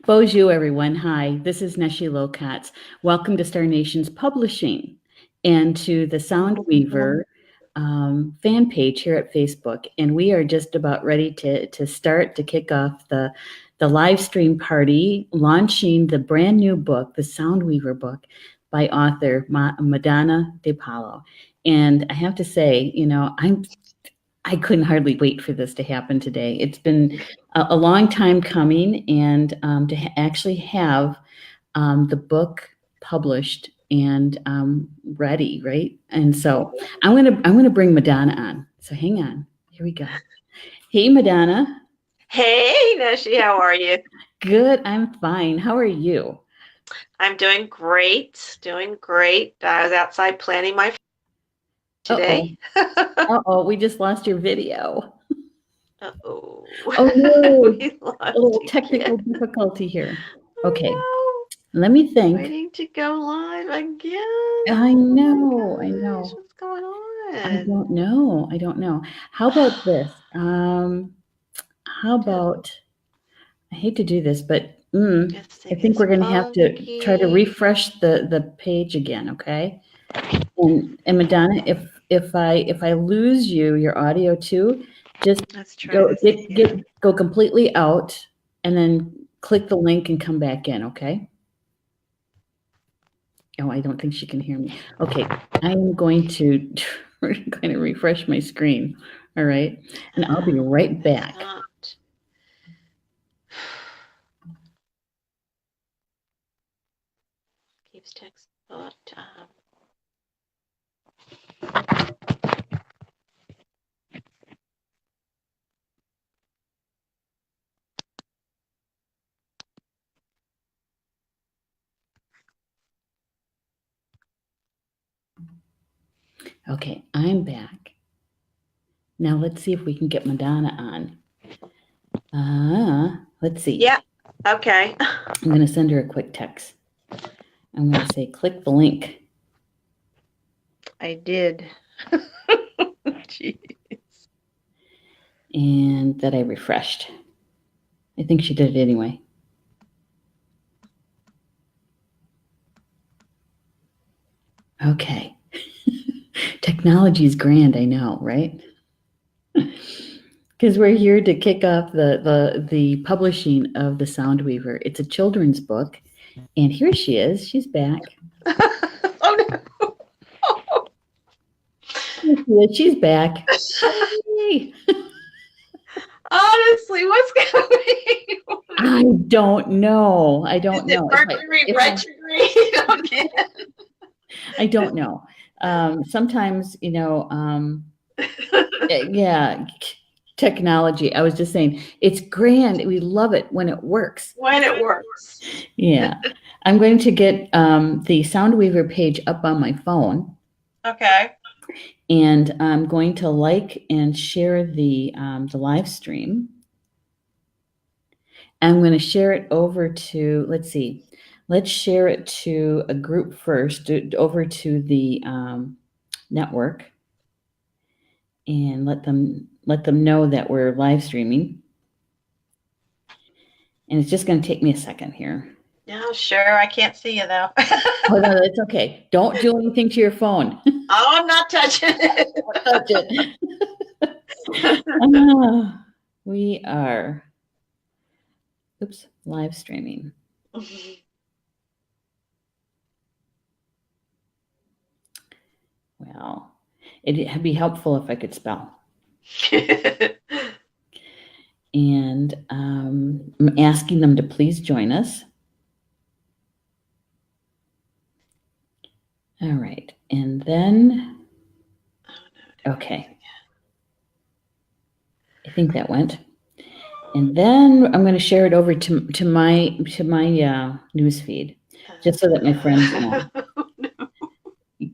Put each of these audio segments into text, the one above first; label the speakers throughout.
Speaker 1: Bonjour, everyone. Hi, this is Neshi Lokatz. Welcome to Star Nations Publishing and to the Sound Weaver fan page here at Facebook. And we are just about ready to start to kick off the live stream party, launching the brand new book, the Sound Weaver book by author Madonna DePalo. And I have to say, I couldn't hardly wait for this to happen today. It's been a long time coming, and to actually have the book published and ready, right? And so I'm gonna bring Madonna on. So hang on. Here we go. Hey, Madonna.
Speaker 2: Hey, Neshi, how are you?
Speaker 1: Good. I'm fine. How are you?
Speaker 2: I'm doing great. Doing great. I was outside planning my today.
Speaker 1: Uh-oh, we just lost your video.
Speaker 2: Uh-oh.
Speaker 1: Oh no,
Speaker 2: We lost
Speaker 1: a little
Speaker 2: you
Speaker 1: technical
Speaker 2: again.
Speaker 1: difficulty here.
Speaker 2: Oh,
Speaker 1: Okay,
Speaker 2: no.
Speaker 1: let me think.
Speaker 2: Waiting to go live again.
Speaker 1: I know,
Speaker 2: Oh my
Speaker 1: I know.
Speaker 2: gosh, what's going on?
Speaker 1: I don't know. How about this? How about, I hate to do this, but I think we're going to have to try to refresh the page again, okay? And Madonna, if I lose you, your audio too, just go completely out and then click the link and come back in, okay? Oh, I don't think she can hear me. Okay, I'm going to refresh my screen. All right, and I'll be right back.
Speaker 2: Keeps text, but
Speaker 1: Okay, I'm back. Now let's see if we can get Madonna on. Let's see.
Speaker 2: Yeah, okay.
Speaker 1: I'm going to send her a quick text. I'm going to say, click the link.
Speaker 2: I did. Jeez.
Speaker 1: And that I refreshed. I think she did it anyway. Okay. Technology is grand, I know, right? Because we're here to kick off the publishing of the Sound Weaver. It's a children's book, and here she is. She's back.
Speaker 2: Oh no!
Speaker 1: Yeah, she's back. Hey.
Speaker 2: Honestly, what's going on?
Speaker 1: I don't know. I don't know.
Speaker 2: Mercury retrograde again.
Speaker 1: I don't know. Sometimes, yeah, technology. I was just saying, it's grand. We love it when it works.
Speaker 2: When it works.
Speaker 1: Yeah. I'm going to get the Sound Weaver page up on my phone.
Speaker 2: Okay.
Speaker 1: And I'm going to like and share the live stream. I'm going to share it over to, let's see, let's share it to a group first, over to the network, and let them know that we're live streaming. And it's just going to take me a second here.
Speaker 2: Yeah, sure. I can't see you though.
Speaker 1: Oh no, that's okay. Don't do anything to your phone.
Speaker 2: Oh, I'm not touching it.
Speaker 1: Don't touch it. We are, live streaming. Well, it'd be helpful if I could spell. And I'm asking them to please join us. All right, and then, okay. I think that went. And then I'm going to share it over to my news feed, just so that my friends know.
Speaker 2: No.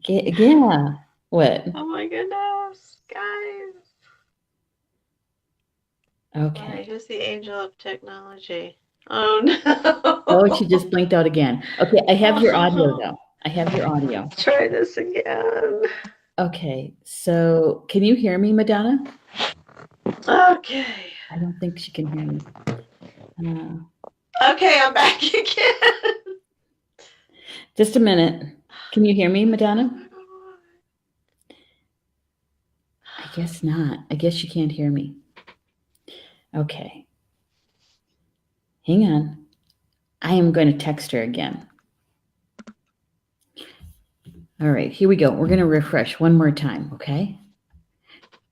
Speaker 1: Yeah. What?
Speaker 2: Oh my goodness, guys.
Speaker 1: Okay.
Speaker 2: Right, who's the angel of technology? Oh no.
Speaker 1: Oh, she just blinked out again. Okay, I have your audio though. I have your audio.
Speaker 2: Let's try this again.
Speaker 1: Okay, so can you hear me, Madonna?
Speaker 2: Okay.
Speaker 1: I don't think she can hear me.
Speaker 2: Okay, I'm back again.
Speaker 1: Just a minute. Can you hear me, Madonna? I guess not. I guess you can't hear me. Okay. Hang on. I am going to text her again. All right, here we go. We're going to refresh one more time, okay?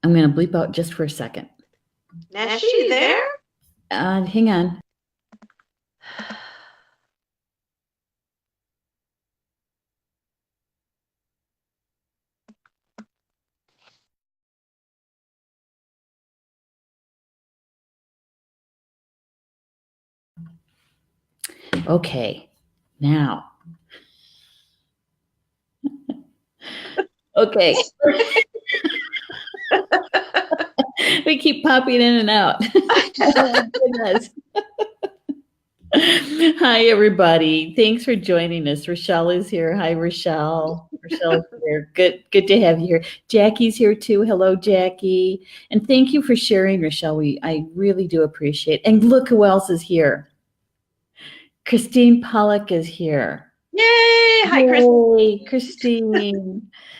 Speaker 1: I'm going to bleep out just for a second.
Speaker 2: Nessie, you there?
Speaker 1: Hang on. Okay, now. Okay. We keep popping in and out. Oh, goodness. Hi, everybody. Thanks for joining us. Rochelle is here. Hi, Rochelle. Rochelle's here. Good to have you here. Jackie's here too. Hello, Jackie. And thank you for sharing, Rochelle. I really do appreciate it. And look who else is here. Christine Pollock is here.
Speaker 2: Yay! Hi, Christine.
Speaker 1: Yay,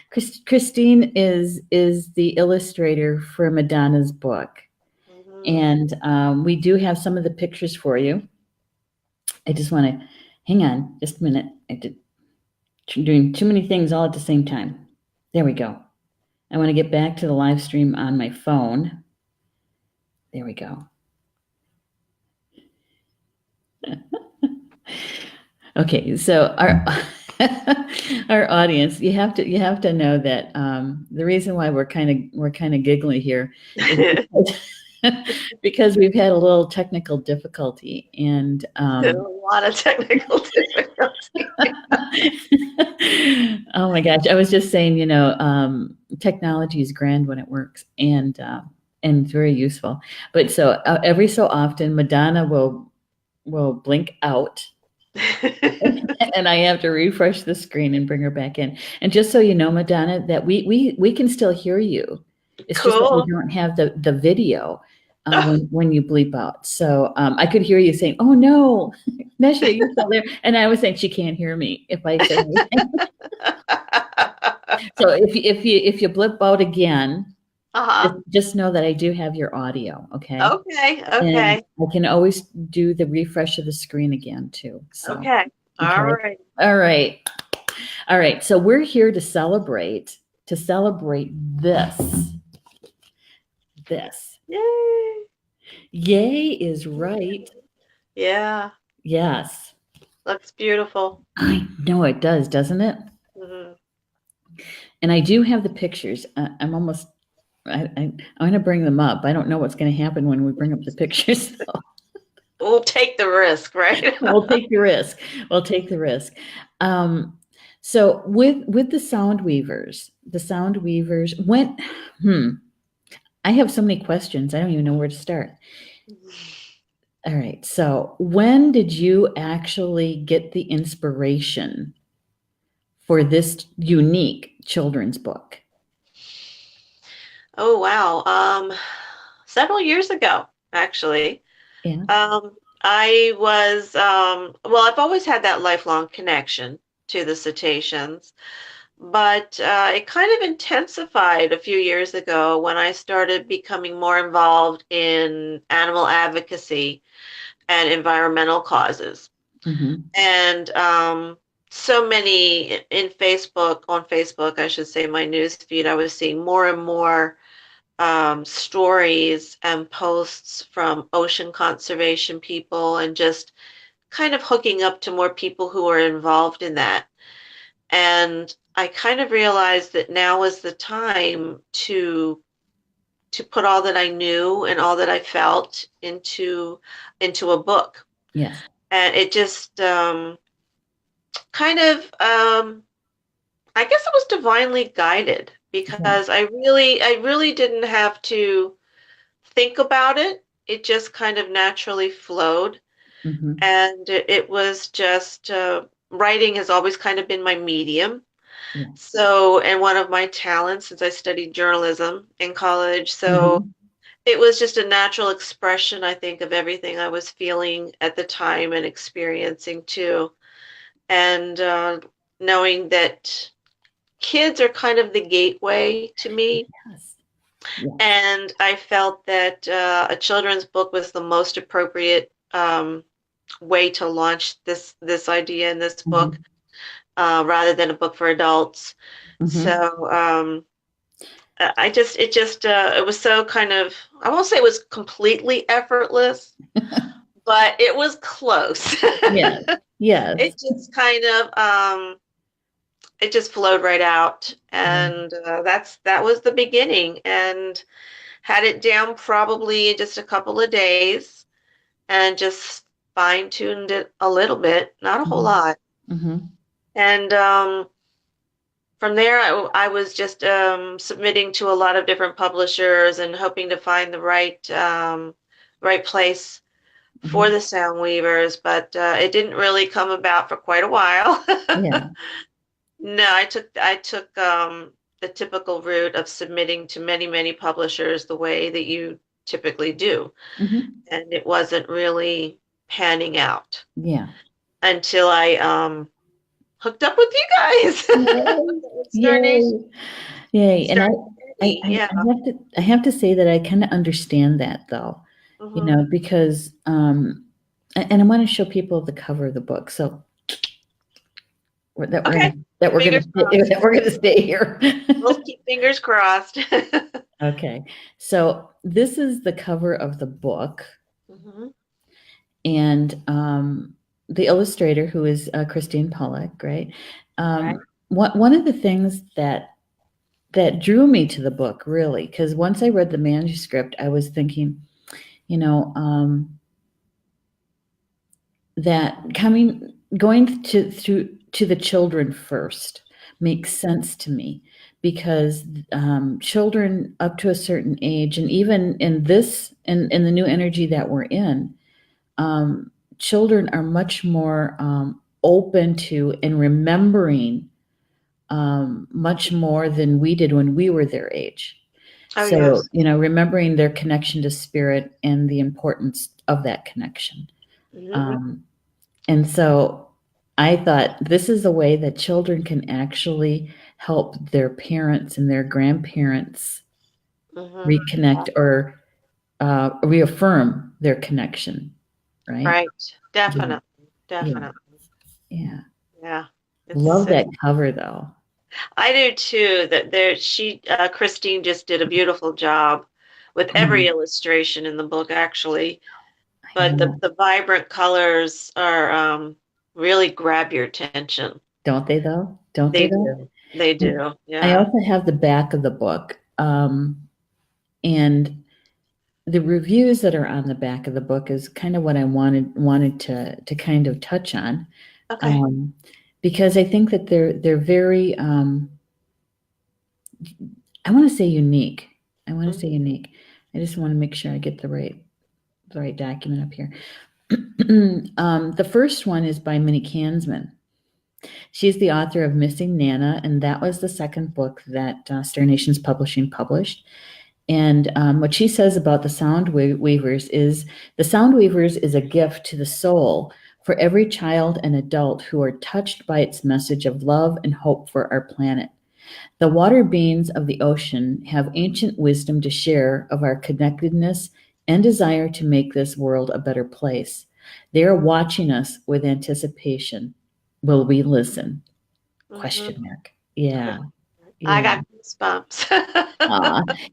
Speaker 1: Christine. Christine is the illustrator for Madonna's book.
Speaker 2: Mm-hmm.
Speaker 1: And we do have some of the pictures for you. I just want to hang on just a minute. I did doing too many things all at the same time. There we go. I want to get back to the live stream on my phone. There we go. Okay, so our audience, you have to know that the reason why we're kind of giggly here is because we've had a little technical difficulty and
Speaker 2: A lot of technical difficulty.
Speaker 1: oh my gosh, I was just saying, technology is grand when it works and it's very useful. But so every so often, Madonna will blink out. And I have to refresh the screen and bring her back in. And just so you know, Madonna, that we can still hear you. It's just that we don't have the video when you bleep out. So I could hear you saying, "Oh no, Nesha, you're still there," and I was saying she can't hear me if I say anything. So if you blip out again. Just know that I do have your audio, okay?
Speaker 2: Okay.
Speaker 1: And I can always do the refresh of the screen again too. So,
Speaker 2: okay. All right.
Speaker 1: All right. So we're here to celebrate this.
Speaker 2: Yay.
Speaker 1: Yay is right.
Speaker 2: Yeah.
Speaker 1: Yes.
Speaker 2: Looks beautiful.
Speaker 1: I know it does, doesn't it?
Speaker 2: Mm-hmm.
Speaker 1: And I do have the pictures. I'm going to bring them up. I don't know what's going to happen when we bring up the pictures, though.
Speaker 2: We'll take the risk, right?
Speaker 1: We'll take the risk. So with the sound weavers, when I have so many questions, I don't even know where to start. All right. So when did you actually get the inspiration for this unique children's book?
Speaker 2: Oh, wow. Several years ago, actually.
Speaker 1: Yeah.
Speaker 2: I was, well, I've always had that lifelong connection to the Cetaceans, but it kind of intensified a few years ago when I started becoming more involved in animal advocacy and environmental causes.
Speaker 1: Mm-hmm.
Speaker 2: And so many on Facebook, I should say, my news feed, I was seeing more and more stories and posts from ocean conservation people and just kind of hooking up to more people who are involved in that. And I kind of realized that now was the time to put all that I knew and all that I felt into a book.
Speaker 1: Yes.
Speaker 2: And it just kind of I guess it was divinely guided because I really didn't have to think about it. It just kind of naturally flowed.
Speaker 1: Mm-hmm.
Speaker 2: And it was just writing has always kind of been my medium.
Speaker 1: Yeah.
Speaker 2: So, and one of my talents since I studied journalism in college. So it was just a natural expression, I think, of everything I was feeling at the time and experiencing too. And knowing that kids are kind of the gateway to me.
Speaker 1: Yes. Yes.
Speaker 2: And I felt that a children's book was the most appropriate way to launch this idea in this book, rather than a book for adults. So it was so kind of, I won't say it was completely effortless, but it was close.
Speaker 1: Yes. Yes.
Speaker 2: It just kind of it just flowed right out, and that was the beginning, and had it down probably in just a couple of days, and just fine-tuned it a little bit, not a whole lot. And from there, I was just submitting to a lot of different publishers and hoping to find the right place for the Sound Weavers, but it didn't really come about for quite a while.
Speaker 1: Yeah.
Speaker 2: No, I took the typical route of submitting to many publishers the way that you typically do, and it wasn't really panning out.
Speaker 1: Yeah.
Speaker 2: Until I hooked up with you guys.
Speaker 1: Yay. Yay. And I have to say that I kind of understand that, though, you know, because and I want to show people the cover of the book. So we're gonna stay here.
Speaker 2: We'll keep fingers crossed.
Speaker 1: Okay, so this is the cover of the book, and the illustrator, who is Christine Pollock, right? One of the things that drew me to the book, really, because once I read the manuscript, I was thinking, you know, that going to the children first makes sense to me, because children up to a certain age, and even in the new energy that we're in, children are much more open to and remembering much more than we did when we were their age.
Speaker 2: Oh,
Speaker 1: so,
Speaker 2: yes.
Speaker 1: you know, remembering their connection to spirit and the importance of that connection. And so I thought, this is a way that children can actually help their parents and their grandparents reconnect or reaffirm their connection. Right.
Speaker 2: Right. Definitely.
Speaker 1: Yeah.
Speaker 2: It's
Speaker 1: love that cover, though.
Speaker 2: I do too. Christine just did a beautiful job with every illustration in the book, actually. But the vibrant colors are really grab your attention.
Speaker 1: Don't they, though? Don't they though?
Speaker 2: They do. Yeah.
Speaker 1: I also have the back of the book, and the reviews that are on the back of the book is kind of what I wanted to kind of touch on.
Speaker 2: Okay.
Speaker 1: Because I think that they're very, I want to say unique. I just want to make sure I get the right document up here. The first one is by Minnie Kansman. She's the author of Missing Nana, and that was the second book that Star Nations Publishing published. And what she says about the Sound Weavers is, the Sound Weavers is a gift to the soul for every child and adult who are touched by its message of love and hope for our planet. The water beings of the ocean have ancient wisdom to share of our connectedness and desire to make this world a better place. They are watching us with anticipation. Will we listen? Question mark. Yeah.
Speaker 2: I got goosebumps.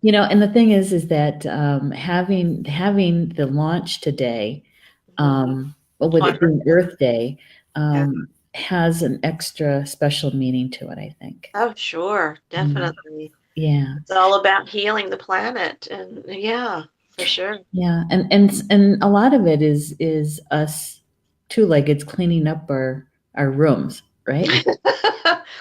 Speaker 1: You know, and the thing is that having the launch today, with it being Earth Day, has an extra special meaning to it, I think.
Speaker 2: Oh, sure. Definitely.
Speaker 1: Yeah.
Speaker 2: It's all about healing the planet, and for sure.
Speaker 1: Yeah. And a lot of it is us two-leggeds cleaning up our rooms, right?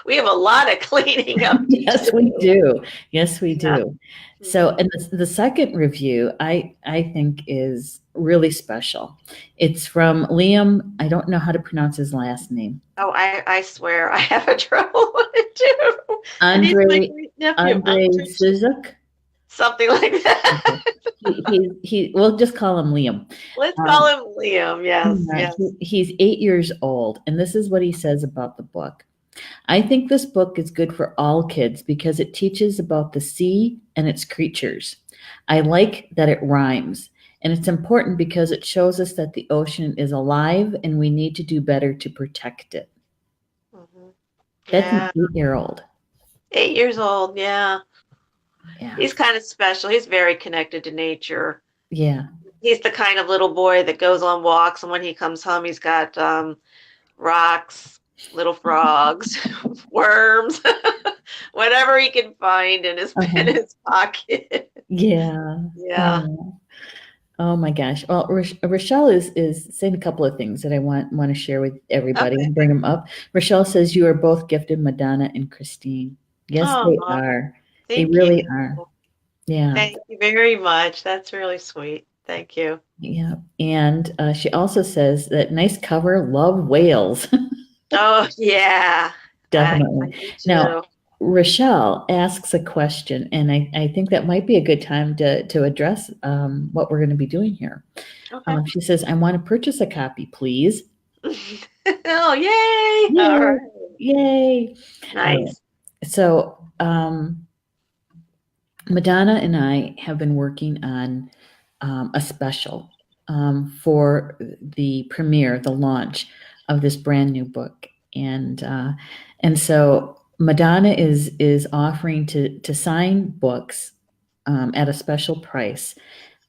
Speaker 2: We have a lot of cleaning up.
Speaker 1: Yes, we do. Yes, we do. So, and the second review, I think, is really special. It's from Liam. I don't know how to pronounce his last name.
Speaker 2: Oh, I swear I have a trouble with it too.
Speaker 1: Andre Suzuk.
Speaker 2: Something like that.
Speaker 1: Okay. We'll just call him Liam.
Speaker 2: Let's call
Speaker 1: Um,
Speaker 2: him Liam. Yes,
Speaker 1: yeah,
Speaker 2: yes.
Speaker 1: he's 8 years old, and this is what he says about the book. I think this book is good for all kids because it teaches about the sea and its creatures. I like that it rhymes, and it's important because it shows us that the ocean is alive and we need to do better to protect it.
Speaker 2: Hmm.
Speaker 1: That's an
Speaker 2: Yeah.
Speaker 1: 8-year old.
Speaker 2: 8 years old. Yeah.
Speaker 1: Yeah.
Speaker 2: He's kind of special. He's very connected to nature.
Speaker 1: Yeah.
Speaker 2: He's the kind of little boy that goes on walks, and when he comes home, he's got rocks, little frogs, worms, whatever he can find in his in
Speaker 1: Uh-huh.
Speaker 2: his pocket.
Speaker 1: Yeah.
Speaker 2: Yeah.
Speaker 1: Oh. Oh my gosh. Well, Rochelle is saying a couple of things that I want to share with everybody
Speaker 2: Okay.
Speaker 1: and bring them up. Rochelle says you are both gifted, Madonna and Christine. Yes, they
Speaker 2: Oh,
Speaker 1: are. They
Speaker 2: thank you.
Speaker 1: really are. Yeah.
Speaker 2: Thank you very much. That's really sweet. Thank you.
Speaker 1: Yeah. And she also says that nice cover, love whales.
Speaker 2: Oh, yeah. I
Speaker 1: Definitely.
Speaker 2: do
Speaker 1: Now,
Speaker 2: too.
Speaker 1: Rochelle asks a question, and I think that might be a good time to address what we're going to be doing here.
Speaker 2: Okay.
Speaker 1: She says, I want to purchase a copy, please.
Speaker 2: Oh, yay. All
Speaker 1: Yay!
Speaker 2: right.
Speaker 1: Yay!
Speaker 2: Nice.
Speaker 1: So, Madonna and I have been working on a special for the premiere, the launch of this brand new book, and so Madonna is offering to sign books at a special price.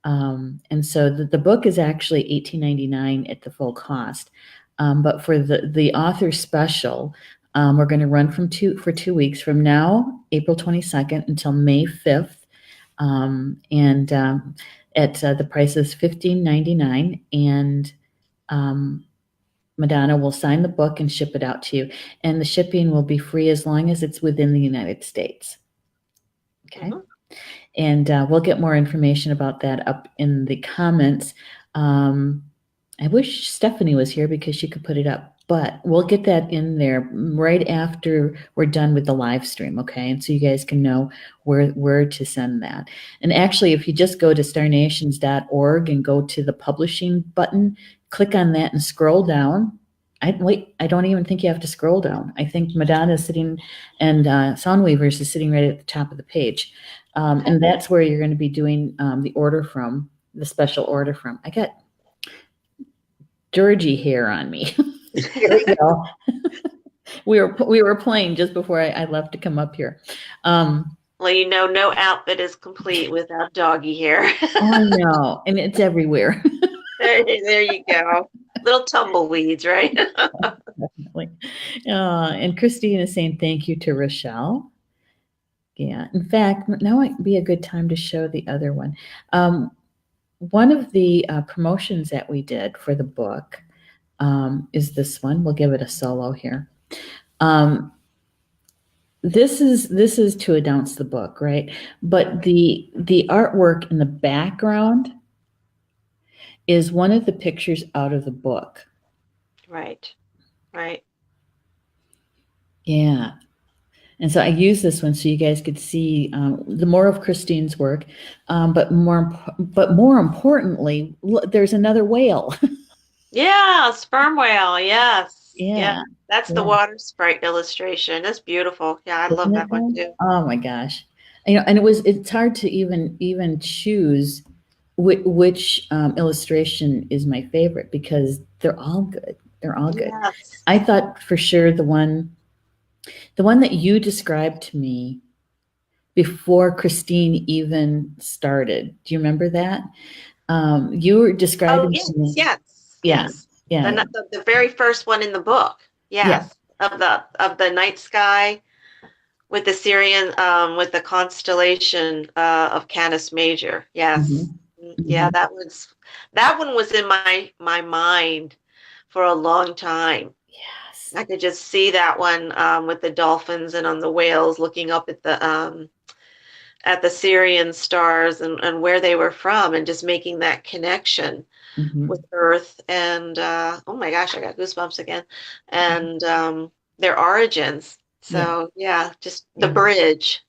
Speaker 1: And so the book is actually $18.99 at the full cost. But for the author special, we're going to run for 2 weeks from now, April 22nd, until May 5th. And at the price is $15.99. And Madonna will sign the book and ship it out to you. And the shipping will be free as long as it's within the United States. Okay.
Speaker 2: Mhm.
Speaker 1: And we'll get more information about that up in the comments. I wish Stephanie was here because she could put it up, but we'll get that in there right after we're done with the live stream, okay? And so you guys can know where to send that. And actually, if you just go to starnations.org and go to the publishing button, click on that and scroll down. I don't even think you have to scroll down. I think Madonna is sitting and Soundweavers is sitting right at the top of the page.
Speaker 2: Okay.
Speaker 1: And that's where you're going to be doing the order from, the special order from. I got Georgie hair on me. Here we go. We were playing just before I left to come up here.
Speaker 2: Well, no outfit is complete without doggy hair.
Speaker 1: I know, and it's everywhere.
Speaker 2: There you go. Little tumbleweeds, right?
Speaker 1: Definitely. And Christine is saying thank you to Rochelle. Yeah. In fact, now might be a good time to show the other one. One of the promotions that we did for the book is this one. We'll give it a solo here. This is to announce the book, right? But the artwork in the background is one of the pictures out of the book.
Speaker 2: Right. Right.
Speaker 1: Yeah. And so I use this one so you guys could see the more of Christine's work, but more importantly, there's another whale.
Speaker 2: Yeah, sperm whale. Yes. Yeah.
Speaker 1: Yeah,
Speaker 2: That's the
Speaker 1: yeah,
Speaker 2: water sprite illustration. That's beautiful. Yeah, I love
Speaker 1: isn't it
Speaker 2: that one
Speaker 1: though?
Speaker 2: too.
Speaker 1: Oh my gosh, and it's hard to even choose which illustration is my favorite because they're all good. They're all good.
Speaker 2: Yes.
Speaker 1: I thought for sure the one that you described to me before Christine even started. Do you remember that? You were
Speaker 2: Oh,
Speaker 1: describing to
Speaker 2: yes,
Speaker 1: me.
Speaker 2: yes,
Speaker 1: Yeah,
Speaker 2: yes.
Speaker 1: yeah, yeah,
Speaker 2: The very first one in the book.
Speaker 1: yeah.
Speaker 2: Yes. Of the night sky with the Syrian with the constellation of Canis Major. Yes.
Speaker 1: Mhm,
Speaker 2: Yeah,
Speaker 1: mhm.
Speaker 2: that one was in my mind for a long time.
Speaker 1: Yes.
Speaker 2: I could just see that one with the dolphins and on the whales looking up at the Syrian stars and where they were from and just making that connection with
Speaker 1: Mhm.
Speaker 2: Earth and oh my gosh, I got goosebumps again. And their origins.
Speaker 1: Yeah,
Speaker 2: So yeah, just the
Speaker 1: yeah,
Speaker 2: bridge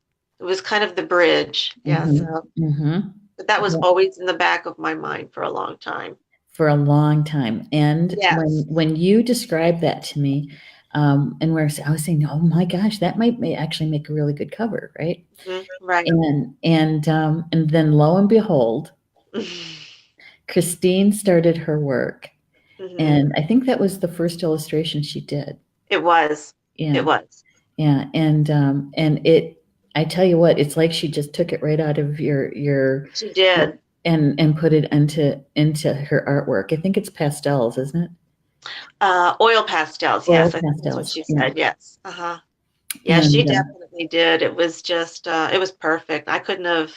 Speaker 2: It was kind of the bridge. Yeah,
Speaker 1: Mhm,
Speaker 2: so
Speaker 1: mhm.
Speaker 2: but that was
Speaker 1: Yeah,
Speaker 2: always in the back of my mind for a long time.
Speaker 1: for a long time, and
Speaker 2: Yes.
Speaker 1: when you described that to me, and where I was saying, "Oh my gosh, that might actually make a really good cover," right?
Speaker 2: Right.
Speaker 1: And then lo and behold, Christine started her work,
Speaker 2: Hmm.
Speaker 1: and I think that was the first illustration she did.
Speaker 2: It was. It
Speaker 1: Yeah,
Speaker 2: was.
Speaker 1: yeah, and I tell you what, it's like she just took it right out of your
Speaker 2: She did.
Speaker 1: and put it into her artwork. I think it's pastels, isn't it?
Speaker 2: Oil pastels.
Speaker 1: Oil
Speaker 2: Yes, I think that's what
Speaker 1: pastels,
Speaker 2: she
Speaker 1: yeah,
Speaker 2: said. Yes. Uh-huh. Yeah, she
Speaker 1: and,
Speaker 2: definitely did. It was just, it was perfect. I couldn't have,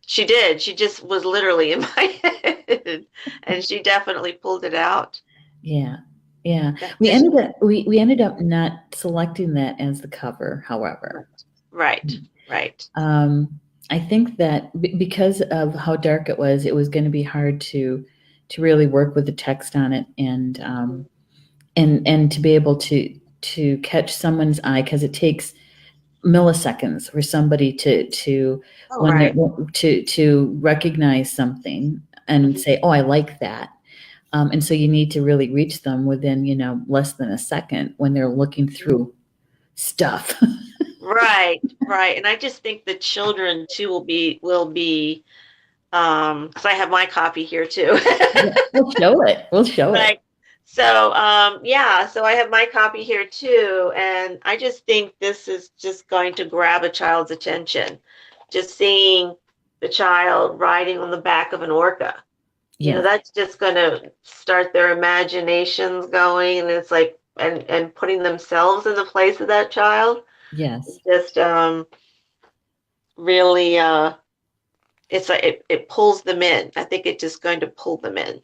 Speaker 2: she did. She just was literally in my head, and she definitely pulled it out.
Speaker 1: yeah, yeah.
Speaker 2: That
Speaker 1: We
Speaker 2: vision.
Speaker 1: ended up we ended up not selecting that as the cover, however.
Speaker 2: Right. Right.
Speaker 1: Um, I think that because of how dark it was gonna be hard to really work with the text on it
Speaker 2: Mhm.
Speaker 1: and to be able to catch someone's eye, because it takes milliseconds for somebody to
Speaker 2: Oh,
Speaker 1: when they're
Speaker 2: right.
Speaker 1: to recognize something and
Speaker 2: Mhm.
Speaker 1: say, "Oh, I like that." And so you need to really reach them within, less than a second when they're looking through stuff.
Speaker 2: Right. Right. And I just think the children too will be, 'cause I have my copy here too.
Speaker 1: Yeah, we'll show it. We'll show it.
Speaker 2: Right. So, yeah, so I have my copy here too, and I just think this is just going to grab a child's attention. Just seeing the child riding on the back of an orca.
Speaker 1: Yes,
Speaker 2: That's just going to start their imaginations going, and it's like, and putting themselves in the place of that child.
Speaker 1: yes,
Speaker 2: Just really, it's like it pulls them in. I think it's just going to pull them in.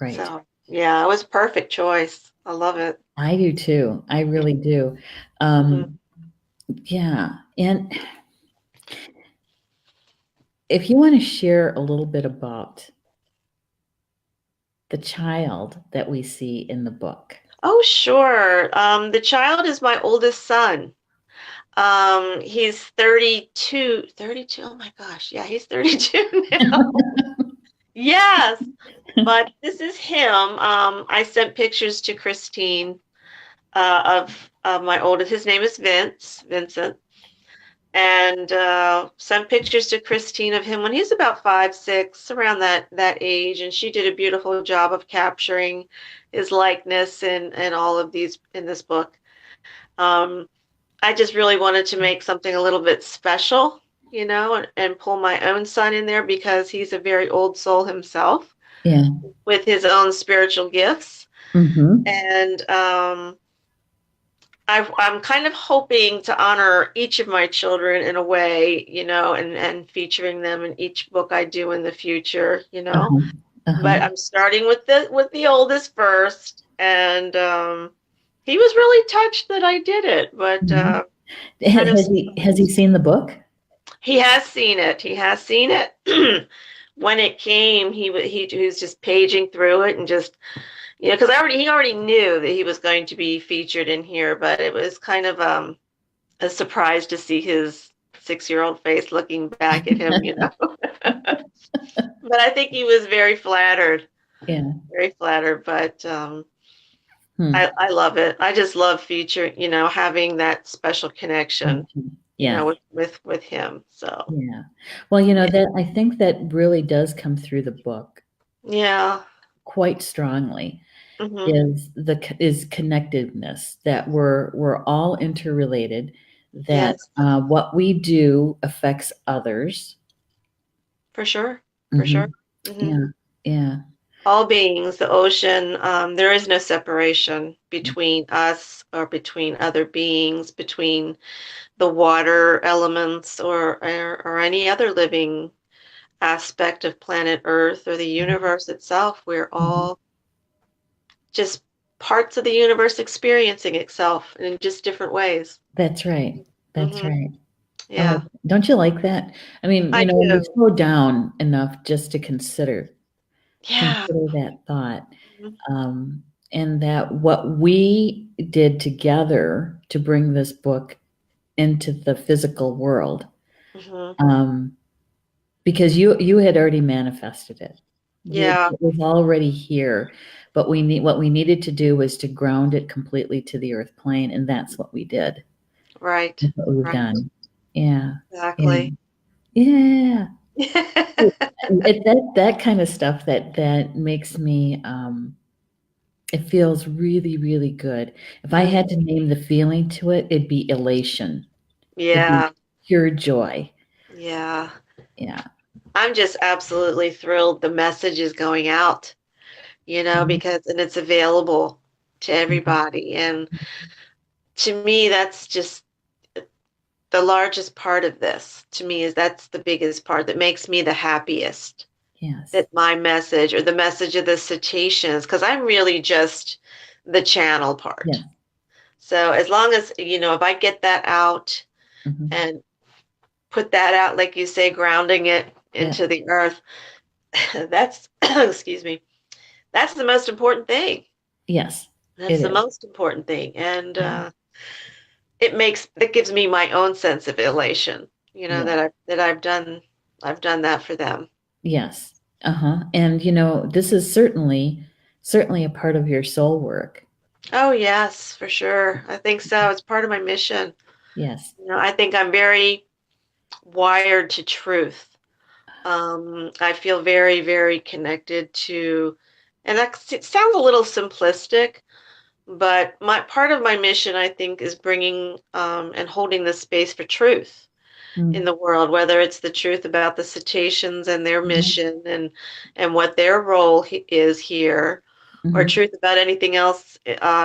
Speaker 1: right.
Speaker 2: So, yeah, it was a perfect choice. I love it.
Speaker 1: I do too. I really do.
Speaker 2: Hmm.
Speaker 1: Um, yeah. And if you want to share a little bit about the child that we see in the book.
Speaker 2: Oh, sure. The child is my oldest son. He's 32. 32. Oh my gosh. Yeah, he's 32 now. Yes, but this is him. I sent pictures to Christine of my oldest. His name is Vincent, and sent pictures to Christine of him when he's about 5, 6, around that age, and she did a beautiful job of capturing his likeness and all of these in this book. Um, I just really wanted to make something a little bit special, and pull my own son in there because he's a very old soul himself
Speaker 1: Yeah.
Speaker 2: with his own spiritual gifts.
Speaker 1: Mhm.
Speaker 2: And I'm kind of hoping to honor each of my children in a way, and featuring them in each book I do in the future.
Speaker 1: Uh-huh. Uh-huh.
Speaker 2: But I'm starting with the oldest first, and he was really touched that I did it, but
Speaker 1: Mhm.
Speaker 2: kind of
Speaker 1: Has he seen the book?
Speaker 2: he has seen it. He has seen it. When it came, he was just paging through it and just because he already knew that he was going to be featured in here, but it was kind of a surprise to see his 6-year-old face looking back at him. But I think he was
Speaker 1: Yeah.
Speaker 2: very flattered. But
Speaker 1: Hmm.
Speaker 2: I love it. I just love having that special connection,
Speaker 1: Mhm. Yes.
Speaker 2: with him. So
Speaker 1: Yeah. Well,
Speaker 2: yeah,
Speaker 1: that I think that really does come through the book
Speaker 2: yeah.
Speaker 1: quite strongly
Speaker 2: Hmm.
Speaker 1: is connectedness, that we're all interrelated, that
Speaker 2: Yes,
Speaker 1: what we do affects others.
Speaker 2: for sure, for sure.
Speaker 1: Mhm.
Speaker 2: Hmm.
Speaker 1: Yeah. Yeah.
Speaker 2: All beings, the ocean, there is no separation between us or between other beings, between the water elements or any other living aspect of planet Earth or the universe itself. We're
Speaker 1: Mhm.
Speaker 2: all just parts of the universe experiencing itself in just different ways.
Speaker 1: That's right. That's
Speaker 2: Hmm.
Speaker 1: right.
Speaker 2: Yeah,
Speaker 1: Oh, don't you like that? I mean,
Speaker 2: I
Speaker 1: when we
Speaker 2: do.
Speaker 1: slow down enough just to
Speaker 2: Yeah.
Speaker 1: consider that thought,
Speaker 2: Mhm.
Speaker 1: um, and that what we did together to bring this book into the physical world,
Speaker 2: Hmm.
Speaker 1: Because you had already manifested it.
Speaker 2: Yeah.
Speaker 1: It was already here, but what we needed to do was to ground it completely to the earth plane, and that's what we did.
Speaker 2: Right.
Speaker 1: That's what we've
Speaker 2: Right.
Speaker 1: done. Yeah.
Speaker 2: Exactly.
Speaker 1: And yeah. That kind of stuff that makes me it feels really, really good. If I had to
Speaker 2: Mhm.
Speaker 1: name the feeling to it, it'd be elation. It'd be
Speaker 2: Yeah.
Speaker 1: pure joy.
Speaker 2: Yeah.
Speaker 1: Yeah.
Speaker 2: I'm just absolutely thrilled the message is going out,
Speaker 1: Mhm,
Speaker 2: because and it's available to
Speaker 1: mhm.
Speaker 2: everybody. And to me, that's just the largest part of this. To me, is that's the biggest part that makes me the happiest.
Speaker 1: Yes.
Speaker 2: That my message or the message of the cetaceans, because I'm really just the channel part.
Speaker 1: Yes.
Speaker 2: So as long as, if I get that out
Speaker 1: Mhm.
Speaker 2: and put that out, like you say, grounding it
Speaker 1: Yeah.
Speaker 2: into the earth, that's, excuse me, that's the most important thing.
Speaker 1: Yes.
Speaker 2: That's
Speaker 1: It
Speaker 2: the
Speaker 1: is.
Speaker 2: most important thing. And
Speaker 1: Yeah.
Speaker 2: it gives me my own sense of elation,
Speaker 1: Yeah.
Speaker 2: that I've done that for them.
Speaker 1: Yes. Uh-huh. And this is certainly a part of your soul work.
Speaker 2: Oh, yes, for sure. I think so. It's part of my mission.
Speaker 1: Yes.
Speaker 2: I think I'm very wired to truth. I feel very, very connected to, and it sounds a little simplistic, but my part of my mission, I think, is bringing and holding the space for truth in
Speaker 1: Mm.
Speaker 2: the world, whether it's the truth about the cetaceans and their
Speaker 1: Mhm.
Speaker 2: mission and what their role is here, or
Speaker 1: Mhm.
Speaker 2: truth about anything else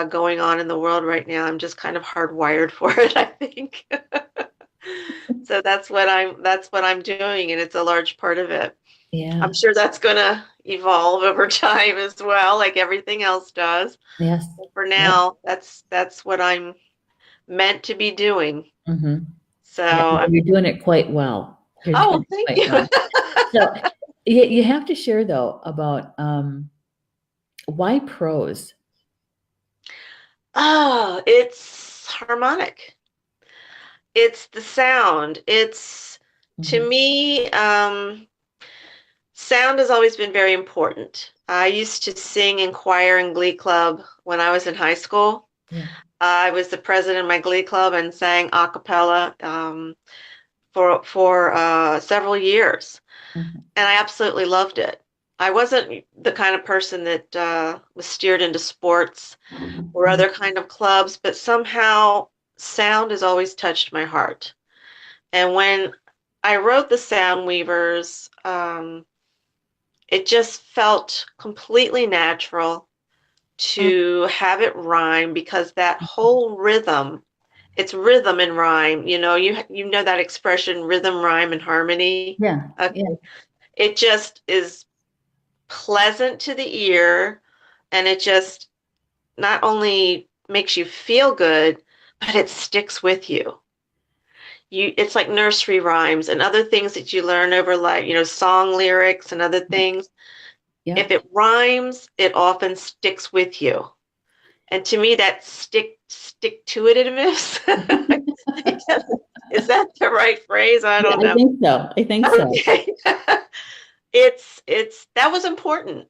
Speaker 2: going on in the world right now. I'm just kind of hardwired for it, I think. So that's what I'm doing, and it's a large part of it. I'm
Speaker 1: Yeah.
Speaker 2: sure that's gonna evolve over time as well, like everything else does.
Speaker 1: Yes.
Speaker 2: But for
Speaker 1: Yep.
Speaker 2: now, that's what I'm meant to be doing.
Speaker 1: Mhm.
Speaker 2: So
Speaker 1: Yeah, you're doing it quite well. You're doing
Speaker 2: oh,
Speaker 1: it
Speaker 2: thank
Speaker 1: quite
Speaker 2: you.
Speaker 1: well. So, you have to share, though, about, why prose?
Speaker 2: Oh, it's harmonic. It's the sound. It's to
Speaker 1: Mhm.
Speaker 2: me, sound has always been very important. I used to sing in choir and glee club when I was in high school.
Speaker 1: Yeah.
Speaker 2: I was the president of my glee club and sang a cappella for several years,
Speaker 1: Mhm.
Speaker 2: and I absolutely loved it. I wasn't the kind of person that was steered into sports or
Speaker 1: Mhm.
Speaker 2: other kind of clubs, but somehow sound has always touched my heart. And when I wrote the Sound Weavers, it just felt completely natural to have it rhyme because that whole rhythm, it's rhythm and rhyme. You know that expression, rhythm, rhyme, and harmony.
Speaker 1: Yeah. Yeah.
Speaker 2: It just is pleasant to the ear, and it just not only makes you feel good, but it sticks with you. It's like nursery rhymes and other things that you learn over, like, song lyrics and other
Speaker 1: Yep.
Speaker 2: things. If
Speaker 1: Yep.
Speaker 2: it rhymes, it often sticks with you. And to me, that stick to itiveness. Is that the right phrase? I
Speaker 1: Yeah,
Speaker 2: don't
Speaker 1: I
Speaker 2: know.
Speaker 1: think so. I think so.
Speaker 2: Okay. It's that was important.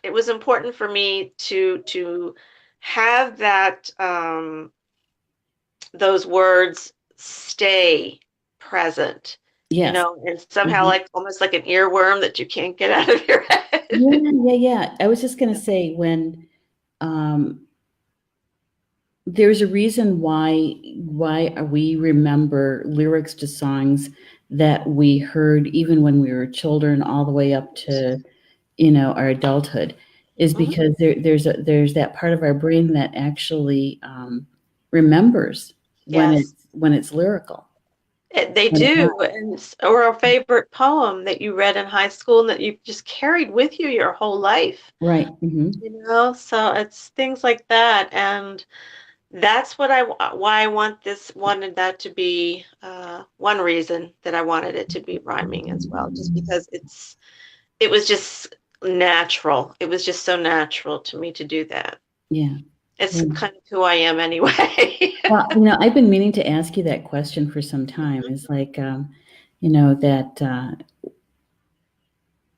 Speaker 2: It was important for me to have that those words stay present,
Speaker 1: Yes.
Speaker 2: and somehow
Speaker 1: Mhm.
Speaker 2: like almost like an earworm that you can't get out of your head.
Speaker 1: Yeah, yeah, yeah. I was just gonna say um, there's a reason why we remember lyrics to songs that we heard even when we were children all the way up to, our adulthood, is
Speaker 2: Mhm.
Speaker 1: because there's that part of our brain that actually, remembers
Speaker 2: Yes.
Speaker 1: when it's lyrical,
Speaker 2: They
Speaker 1: when it
Speaker 2: do,
Speaker 1: rhymes.
Speaker 2: or a favorite poem that you read in high school and that you just carried with you your whole life,
Speaker 1: Right, mhm,
Speaker 2: So it's things like that, and that's why I wanted that to be one reason that I wanted it to be rhyming as well, just because it was just natural. It was just so natural to me to do that.
Speaker 1: yeah,
Speaker 2: It's
Speaker 1: yeah.
Speaker 2: kind of who I am anyway.
Speaker 1: Well, I've been meaning to ask you that question for some time. It's like, that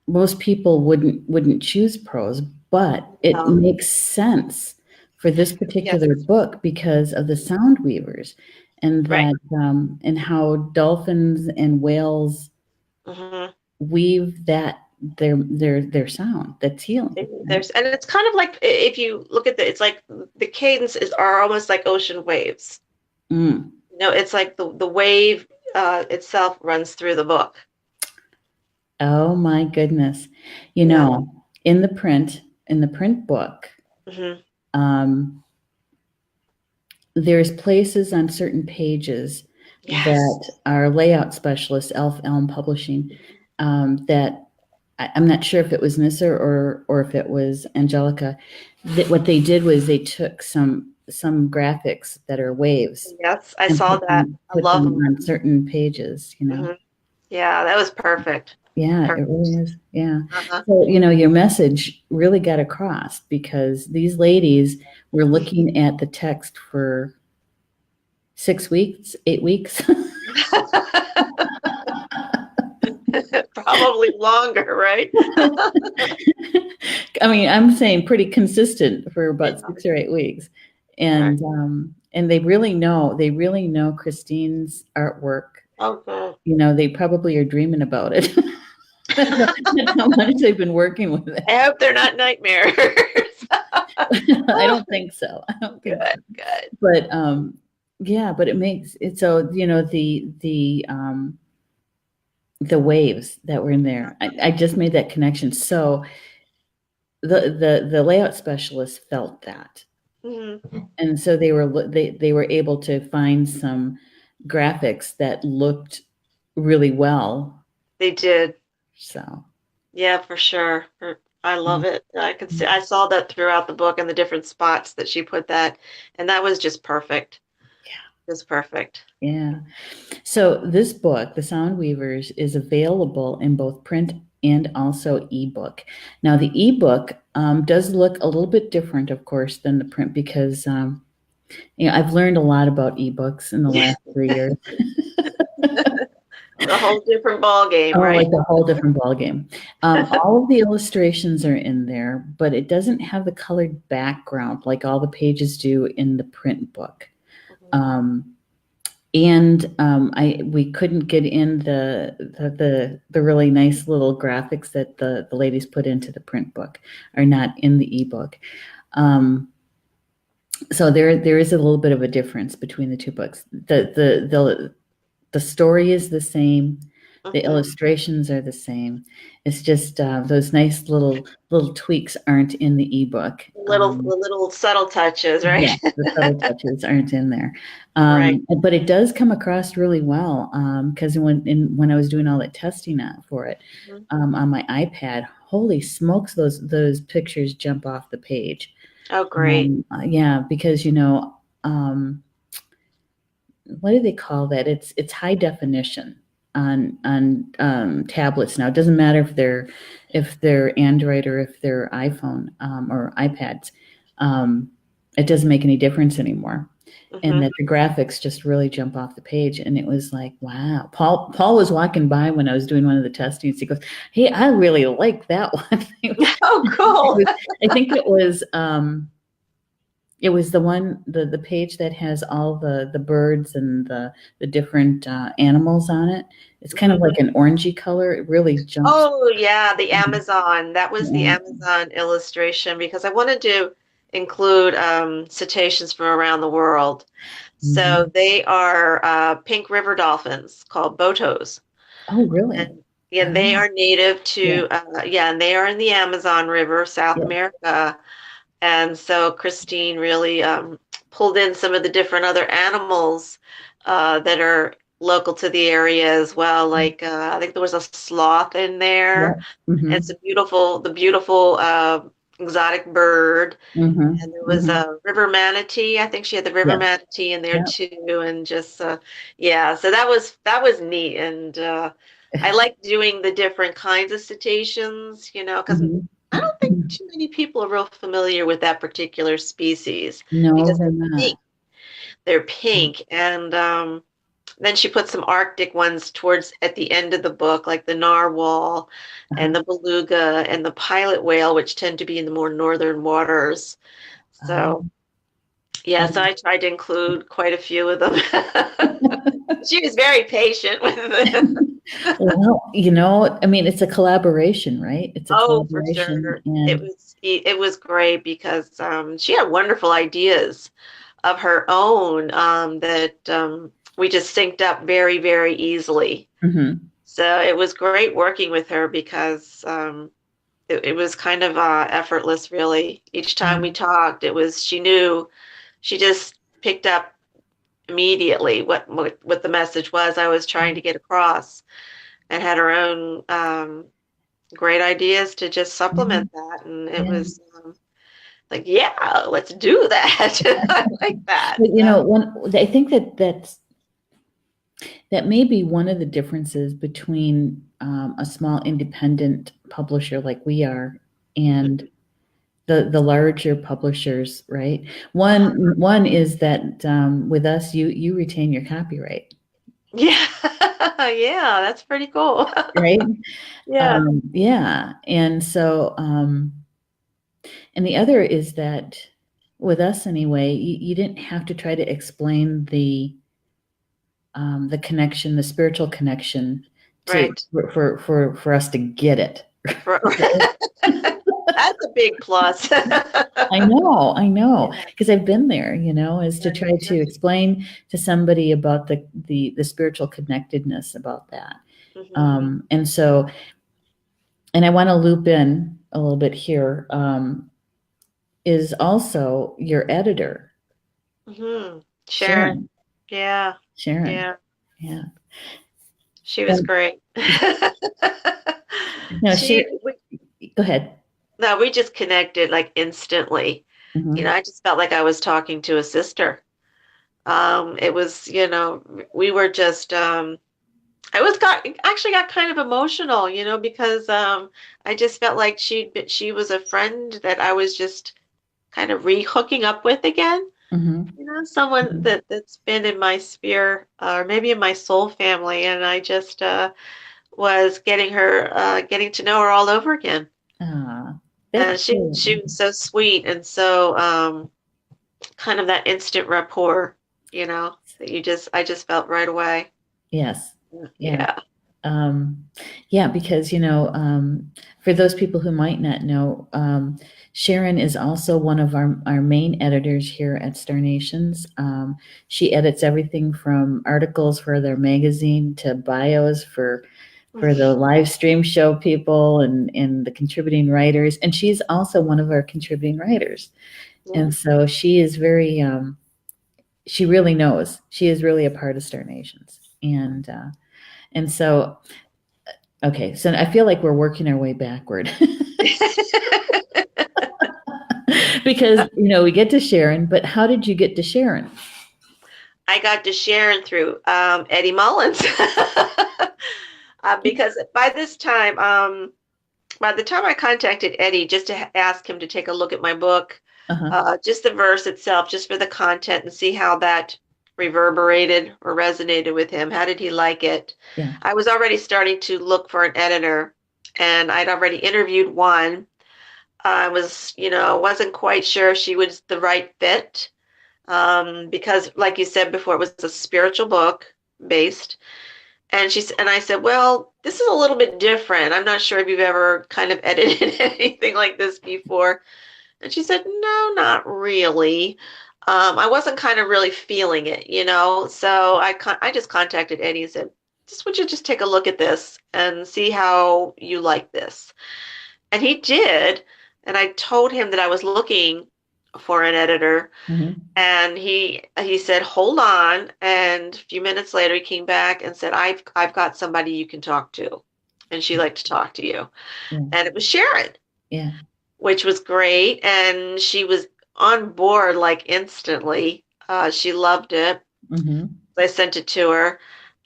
Speaker 1: most people wouldn't choose prose, but it
Speaker 2: Um,
Speaker 1: makes sense for this
Speaker 2: yes,
Speaker 1: particular book because of the sound weavers, and
Speaker 2: right.
Speaker 1: and how dolphins and whales
Speaker 2: Hmm.
Speaker 1: weave their sound that's healing, right?
Speaker 2: There's, and it's kind of like if you look at it's like the cadence are almost like ocean waves.
Speaker 1: Mm.
Speaker 2: It's like the wave itself runs through the book.
Speaker 1: Oh my goodness.
Speaker 2: Yeah.
Speaker 1: In the print book,
Speaker 2: Hmm.
Speaker 1: um, there's places on certain pages
Speaker 2: Yes.
Speaker 1: that our layout specialist, Elm Publishing, that I'm not sure if it was Nissa or if it was Angelica, that what they did was they took some graphics that are waves
Speaker 2: Yes, I
Speaker 1: and
Speaker 2: saw that. I
Speaker 1: put
Speaker 2: love
Speaker 1: them
Speaker 2: them.
Speaker 1: on certain pages.
Speaker 2: Hmm. Yeah, that was perfect.
Speaker 1: Yeah, it
Speaker 2: Perfect.
Speaker 1: really is. Yeah.
Speaker 2: Uh-huh.
Speaker 1: So, your message really got across because these ladies were looking at the text for 6 weeks, 8 weeks.
Speaker 2: Probably longer, right?
Speaker 1: I mean, I'm saying pretty consistent for about
Speaker 2: Yeah,
Speaker 1: 6 or 8 weeks.
Speaker 2: right.
Speaker 1: And they really know Christine's artwork.
Speaker 2: Okay.
Speaker 1: They probably are dreaming about it. That's how much they've been working with it.
Speaker 2: I hope they're not nightmares.
Speaker 1: I don't think so. I don't think
Speaker 2: Good,
Speaker 1: so.
Speaker 2: good.
Speaker 1: But yeah, but it makes it so, the waves that were in there. I just made that connection. So the layout specialist felt that.
Speaker 2: Hmm.
Speaker 1: And so they were able to find some graphics that looked really well.
Speaker 2: They did.
Speaker 1: So
Speaker 2: Yeah, for sure. I love
Speaker 1: mm,
Speaker 2: it. I could see, I saw that throughout the book and the different spots that she put that, and that was just perfect. Just perfect.
Speaker 1: yeah. So this book, The Sound Weavers, is available in both print and also ebook. Now the ebook does look a little bit different, of course, than the print because I've learned a lot about ebooks in the last 3 years.
Speaker 2: A whole different ball game,
Speaker 1: Oh, like
Speaker 2: right?
Speaker 1: a whole different ballgame. All of the illustrations are in there, but it doesn't have the colored background like all the pages do in the print book.
Speaker 2: Mhm.
Speaker 1: Um, and we couldn't get in the really nice little graphics that the ladies put into the print book are not in the ebook. So there is a little bit of a difference between the two books. The story is the same. The
Speaker 2: Mhm.
Speaker 1: illustrations are the same. It's just those nice little tweaks aren't in the ebook.
Speaker 2: The little subtle touches, right?
Speaker 1: Yeah, the subtle touches aren't in there.
Speaker 2: Right.
Speaker 1: But it does come across really well because when I was doing all that testing for it
Speaker 2: Mhm.
Speaker 1: on my iPad, holy smokes, those pictures jump off the page.
Speaker 2: Oh, great.
Speaker 1: Yeah, because um, what do they call that? It's high definition on tablets now. It doesn't matter if they're Android or if they're iPhone or iPads. Um, it doesn't make any difference anymore. And
Speaker 2: Hmm.
Speaker 1: that the graphics just really jump off the page. And it was like, wow. Paul was walking by when I was doing one of the testings. He goes, "Hey, I really like that one."
Speaker 2: Oh, cool.
Speaker 1: I think it was the page that has all the birds and the different animals on it. It's kind of
Speaker 2: Mhm.
Speaker 1: like an orangey color. It really jumps.
Speaker 2: Oh, yeah, the
Speaker 1: Mhm.
Speaker 2: Amazon. That was the
Speaker 1: Yeah.
Speaker 2: Amazon illustration because I wanted to include cetaceans from around the world. So
Speaker 1: Mhm.
Speaker 2: they are pink river dolphins called botos.
Speaker 1: Oh, really?
Speaker 2: And yeah, they
Speaker 1: Oh,
Speaker 2: are native
Speaker 1: yeah.
Speaker 2: to, yeah, and they are in the Amazon River, South
Speaker 1: Yeah.
Speaker 2: America. And so Christine really pulled in some of the different other animals that are local to the area as well. Like I think there was a sloth in
Speaker 1: Yeah.
Speaker 2: there, and
Speaker 1: Mhm.
Speaker 2: some the beautiful exotic bird. And
Speaker 1: Mhm.
Speaker 2: there was
Speaker 1: Mhm.
Speaker 2: a river manatee. I think she had the river
Speaker 1: Yeah.
Speaker 2: manatee in there
Speaker 1: Yeah.
Speaker 2: too, and just yeah. So that was neat, and I like doing the different kinds of cetaceans, because
Speaker 1: Mhm.
Speaker 2: I don't think too many people are real familiar with that particular species
Speaker 1: No,
Speaker 2: because
Speaker 1: they're
Speaker 2: they're
Speaker 1: not.
Speaker 2: pink. They're pink, and then she put some Arctic ones towards at the end of the book, like the narwhal and
Speaker 1: Uh-huh.
Speaker 2: the beluga and the pilot whale, which tend to be in the more northern waters. So,
Speaker 1: Um,
Speaker 2: yeah,
Speaker 1: yeah.
Speaker 2: so I tried to include quite a few of them. She was very patient with it.
Speaker 1: Well, I mean, it's a collaboration, right? It's a
Speaker 2: Oh, for
Speaker 1: collaboration,
Speaker 2: sure.
Speaker 1: and
Speaker 2: It was great because she had wonderful ideas of her own that we just synced up very, very easily.
Speaker 1: mhm,
Speaker 2: So it was great working with her because it was kind of effortless, really. Each time we
Speaker 1: mhm,
Speaker 2: talked, she knew, she just picked up immediately what the message was I was trying to get across, and had her own great ideas to just supplement
Speaker 1: mhm,
Speaker 2: that. And it
Speaker 1: yeah.
Speaker 2: was like, yeah, let's do that. I like that.
Speaker 1: But
Speaker 2: So,
Speaker 1: I think that may be one of the differences between a small independent publisher like we are and the larger publishers, right? One is that with us, you retain your copyright,
Speaker 2: yeah, yeah, that's pretty cool.
Speaker 1: right?
Speaker 2: Yeah.
Speaker 1: Yeah, and so and the other is that with us anyway, you didn't have to try to explain the connection, the spiritual connection, to
Speaker 2: Right.
Speaker 1: for us to get it.
Speaker 2: For- That's a big plus.
Speaker 1: I know,
Speaker 2: Yeah.
Speaker 1: because I've been there, is to try
Speaker 2: Yeah.
Speaker 1: to explain to somebody about the spiritual connectedness about that.
Speaker 2: Hmm.
Speaker 1: And so, and I want to loop in a little bit here, is also your editor,
Speaker 2: Hmm. Sharon.
Speaker 1: Sharon.
Speaker 2: Yeah.
Speaker 1: Sharon.
Speaker 2: Yeah.
Speaker 1: Yeah.
Speaker 2: She was
Speaker 1: And
Speaker 2: great.
Speaker 1: no,
Speaker 2: She,
Speaker 1: Sharon, go ahead.
Speaker 2: no, we just connected like instantly.
Speaker 1: Mhm.
Speaker 2: I just felt like I was talking to a sister. It was, we were just, actually got kind of emotional, because I just felt like she was a friend that I was just kind of re-hooking up with again.
Speaker 1: Mhm.
Speaker 2: Someone
Speaker 1: Mhm.
Speaker 2: that's been in my sphere, or maybe in my soul family, and I just was getting to know her all over again.
Speaker 1: Ah,
Speaker 2: And
Speaker 1: that's
Speaker 2: she
Speaker 1: cool.
Speaker 2: was so sweet and so kind of that instant rapport, that I just felt right away.
Speaker 1: Yes. Yeah.
Speaker 2: Yeah.
Speaker 1: Um, yeah, because, for those people who might not know, Sharon is also one of our main editors here at Star Nations. She edits everything from articles for their magazine to bios for the live stream show people and the contributing writers. And she's also one of our contributing writers.
Speaker 2: Yeah.
Speaker 1: And so she is she really knows. She is really a part of Star Nations. And so, okay, so I feel like we're working our way backward because, we get to Sharon, but how did you get to Sharon?
Speaker 2: I got to Sharon through Eddie Mullins. Because by the time I contacted Eddie just to ask him to take a look at my book,
Speaker 1: Uh-huh.
Speaker 2: just the verse itself, just for the content and see how that reverberated or resonated with him. How did he like it?
Speaker 1: Yeah.
Speaker 2: I was already starting to look for an editor, and I'd already interviewed one. I wasn't quite sure she was the right fit, because, like you said before, it was a spiritual book based. And I said, well, this is a little bit different. I'm not sure if you've ever kind of edited anything like this before. And she said, no, not really. I wasn't kind of really feeling it. So I just contacted Eddie and said, would you just take a look at this and see how you like this? And he did. And I told him that I was looking for an editor,
Speaker 1: Hmm.
Speaker 2: and he said, hold on. And a few minutes later, he came back and said, I've got somebody you can talk to, and she'd like to talk to you.
Speaker 1: Yeah.
Speaker 2: And it was Sharon,
Speaker 1: Yeah.
Speaker 2: which was great. And she was on board like instantly. She loved it.
Speaker 1: Hmm.
Speaker 2: I sent it to her,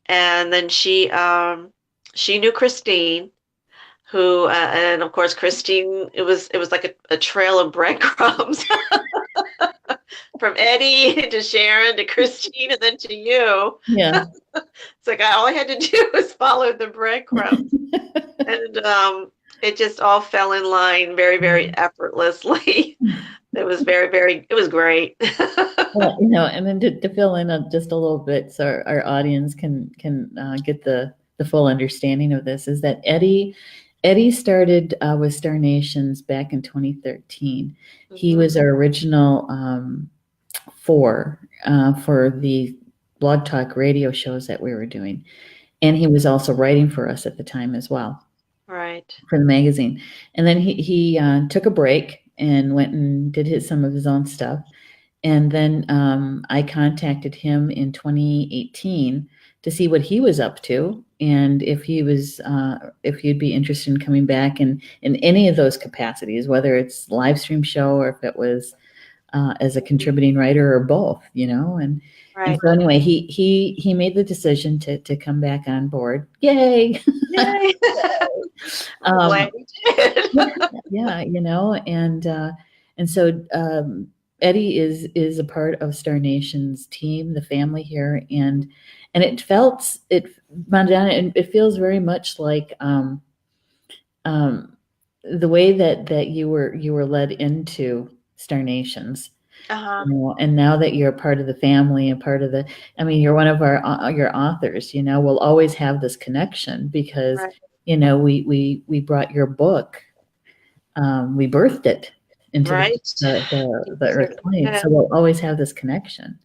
Speaker 2: and then she knew Christine, who and of course Christine. It was like a trail of breadcrumbs. from Eddie to Sharon to Christine and then to you.
Speaker 1: Yeah.
Speaker 2: It's like all I had to do was follow the breadcrumbs. And it just all fell in line very, very effortlessly. It was it was great.
Speaker 1: Well, and then to fill in just a little bit, so our audience can get the full understanding of this, is that Eddie started with Star Nations back in 2013. He was our original for the Blog Talk radio shows that we were doing, and he was also writing for us at the time as well.
Speaker 2: Right.
Speaker 1: For the magazine. And then he took a break and went and did some of his own stuff. And then I contacted him in 2018 to see what he was up to and if he'd be interested in coming back in any of those capacities, whether it's live stream show or if it was as a contributing writer or both, and
Speaker 2: Right.
Speaker 1: so anyway, he made the decision to come back on board. Yay!
Speaker 2: Yay! I'm glad he did.
Speaker 1: Yeah, and so Eddie is a part of Star Nation's team, the family here, and Madonna, it feels very much like the way that you were led into Star Nations. And now that you're a part of the family and you're one of your authors, we'll always have this connection because,
Speaker 2: Right.
Speaker 1: We brought your book, we birthed it into the earth plane. So we'll always have this connection.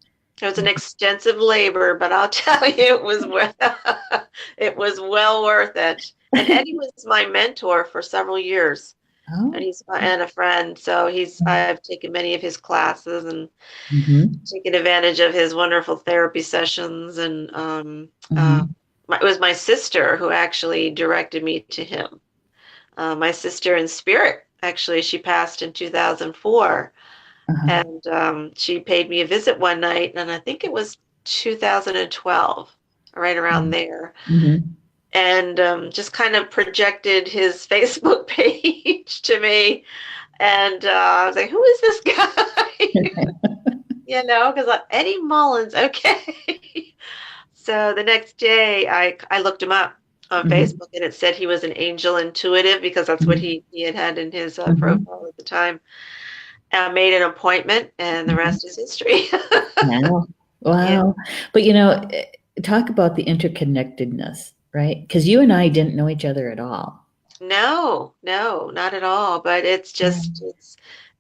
Speaker 2: It was an extensive labor, but I'll tell you, it was well worth it. And Eddie was my mentor for several years.
Speaker 1: Oh.
Speaker 2: And a friend. So I've taken many of his classes and taken advantage of his wonderful therapy sessions. And it was my sister who actually directed me to him. My sister in spirit, actually, she passed in 2004. And she paid me a visit one night, and I think it was 2012, right around there. And just kind of projected his Facebook page to me. And I was like, who is this guy? Because Eddie Mullins, okay. So the next day, I looked him up on Facebook, and it said he was an angel intuitive because that's what he had in his profile at the time. I made an appointment, and the rest is history.
Speaker 1: Wow. But, talk about the interconnectedness, right? Because you and I didn't know each other at all.
Speaker 2: No, not at all. But it's just,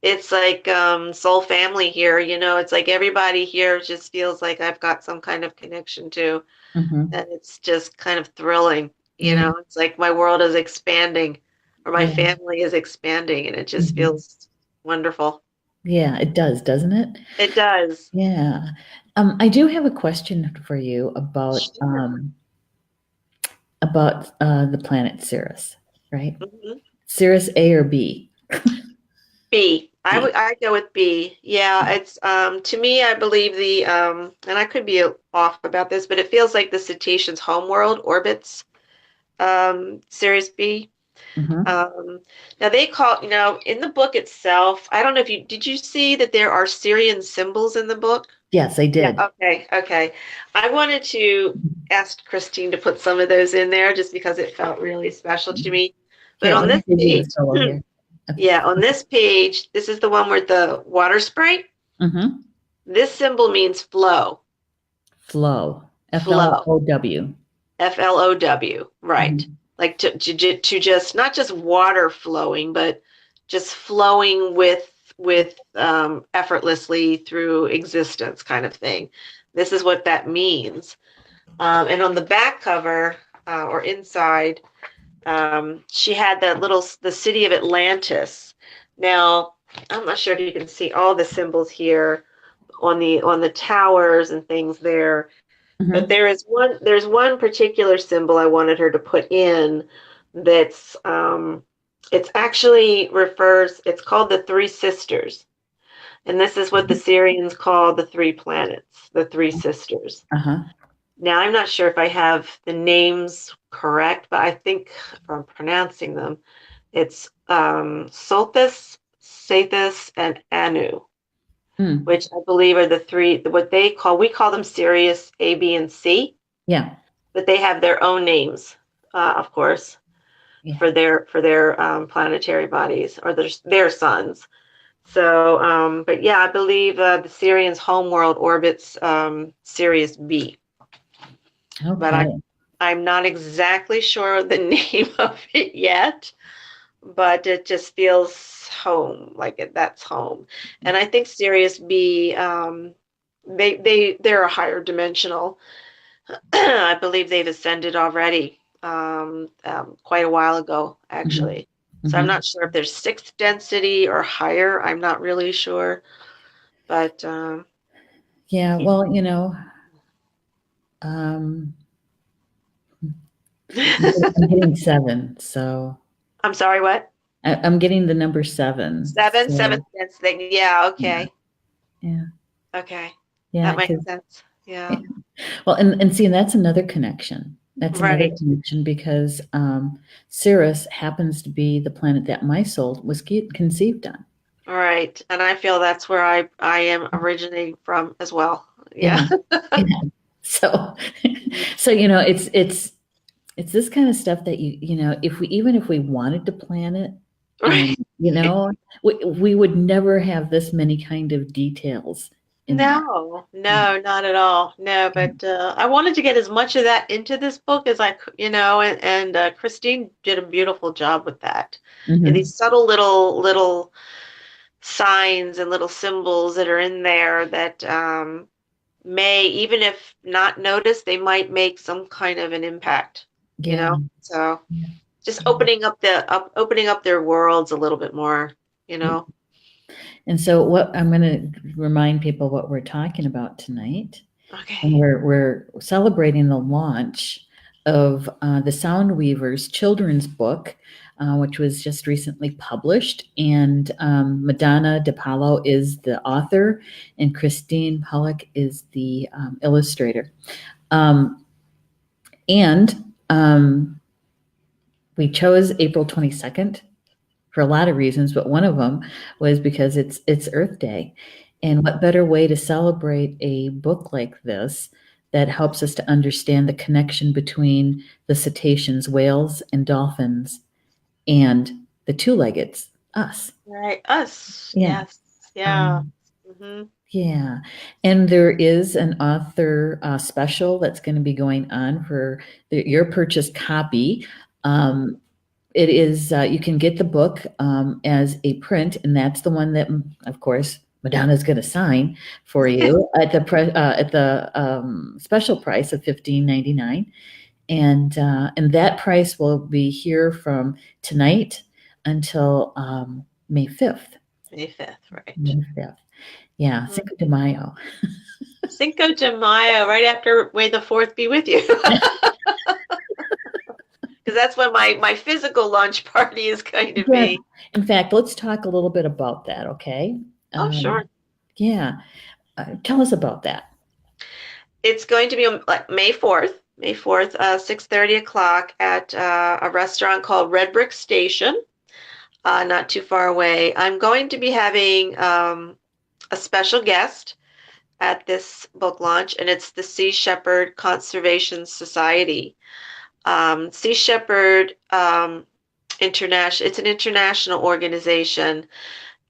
Speaker 2: it's like soul family here. It's like everybody here just feels like I've got some kind of connection to. And it's just kind of thrilling. It's like my world is expanding, or my family is expanding, and it just feels wonderful.
Speaker 1: Yeah, it does, doesn't it?
Speaker 2: It does.
Speaker 1: Yeah. I do have a question for you about the planet Sirius, right? Sirius A or B?
Speaker 2: B. I go with B. Yeah, it's to me, I believe and I could be off about this, but it feels like the Cetaceans' homeworld orbits Sirius B. Now they call, in the book itself, I don't know if did you see that there are Syrian symbols in the book?
Speaker 1: Yes, I did.
Speaker 2: Yeah, okay. I wanted to ask Christine to put some of those in there just because it felt really special to me. But on this page, on this page, this is the one with the water sprite. This symbol means flow.
Speaker 1: Flow. F-L-O-W.
Speaker 2: F-L-O-W, right. Like to just, not just water flowing, but just flowing with effortlessly through existence kind of thing. This is what that means. And on the back cover or inside, she had the city of Atlantis. Now, I'm not sure if you can see all the symbols here on the towers and things there. But there's one particular symbol I wanted her to put in that's it's actually it's called the Three Sisters. And this is what the Syrians call the three planets, the Three Sisters. Now, I'm not sure if I have the names correct, but I think if I'm pronouncing them, it's Sothis, Sathis, and Anu.
Speaker 1: Mm.
Speaker 2: which I believe are the three, what we call them Sirius A, B, and C,
Speaker 1: Yeah.
Speaker 2: but they have their own names, of course,
Speaker 1: Yeah.
Speaker 2: for their planetary bodies or their suns. So, but yeah, I believe the Sirian's homeworld orbits Sirius B, but
Speaker 1: Okay.
Speaker 2: I'm not exactly sure the name of it yet, but it just feels home, like that's home. And I think Sirius B, they're a higher dimensional. I believe they've ascended already, quite a while ago,
Speaker 1: Hmm.
Speaker 2: actually. So I'm
Speaker 1: Hmm.
Speaker 2: not sure if there's sixth density or higher. I'm not really sure, but
Speaker 1: Yeah. Well, um, I'm getting seven, so
Speaker 2: I'm sorry, what?
Speaker 1: I'm getting the number seven.
Speaker 2: Seven,
Speaker 1: So
Speaker 2: seventh density. Yeah,
Speaker 1: yeah,
Speaker 2: okay.
Speaker 1: yeah,
Speaker 2: Okay.
Speaker 1: yeah.
Speaker 2: That makes
Speaker 1: Because
Speaker 2: sense. Yeah.
Speaker 1: well, and see, that's another connection. That's another
Speaker 2: Right.
Speaker 1: connection because Ceres happens to be the planet that my soul was conceived on.
Speaker 2: Right. And I feel that's where I am originating from as well. Yeah.
Speaker 1: Yeah, yeah. So, so it's this kind of stuff that if we even if we wanted to plan it,
Speaker 2: Right.
Speaker 1: we would never have this many kind of details in there.
Speaker 2: No,
Speaker 1: Yeah.
Speaker 2: no, not at all. No, but I wanted to get as much of that into this book as I could, and Christine did a beautiful job with that. And
Speaker 1: Hmm.
Speaker 2: these subtle little signs and little symbols that are in there that may, even if not noticed, they might make some kind of an impact, you
Speaker 1: Yeah.
Speaker 2: know? So
Speaker 1: Yeah.
Speaker 2: just
Speaker 1: Yeah.
Speaker 2: opening up their worlds a little bit more, you
Speaker 1: Yeah.
Speaker 2: know?
Speaker 1: And so what I'm going to remind people what we're talking about tonight. And
Speaker 2: Okay.
Speaker 1: we're celebrating the launch of the Sound Weavers children's book, which was just recently published. And Madonna DePalo is the author, and Christine Pollock is the illustrator. Um, and we chose April 22nd for a lot of reasons, but one of them was because it's Earth Day. And what better way to celebrate a book like this that helps us to understand the connection between the cetaceans, whales, and dolphins, and the two-leggeds, us.
Speaker 2: Right. Us.
Speaker 1: Yeah.
Speaker 2: Yes. Yeah.
Speaker 1: Um,
Speaker 2: Hmm.
Speaker 1: yeah. And there is an author special that's going to be going on for your purchased copy. Um, it is, you can get the book as a print, and that's the one that, of course, Madonna's going to sign for you at the special price of $15.99, and that price will be here from tonight until May 5th.
Speaker 2: May 5th, right.
Speaker 1: May 5th. Yeah,
Speaker 2: Mhm.
Speaker 1: Cinco de Mayo.
Speaker 2: Cinco de Mayo, right after May the 4th be with you. Because that's when my physical lunch party is going to
Speaker 1: Yeah.
Speaker 2: be.
Speaker 1: In fact, let's talk a little bit about that, okay?
Speaker 2: Oh, sure.
Speaker 1: Yeah. Tell us about that.
Speaker 2: It's going to be on like May 4th, 6:30 o'clock at a restaurant called Red Brick Station, not too far away. I'm going to be having a special guest at this book launch, and it's the Sea Shepherd Conservation Society. Sea Shepherd International, it's an international organization,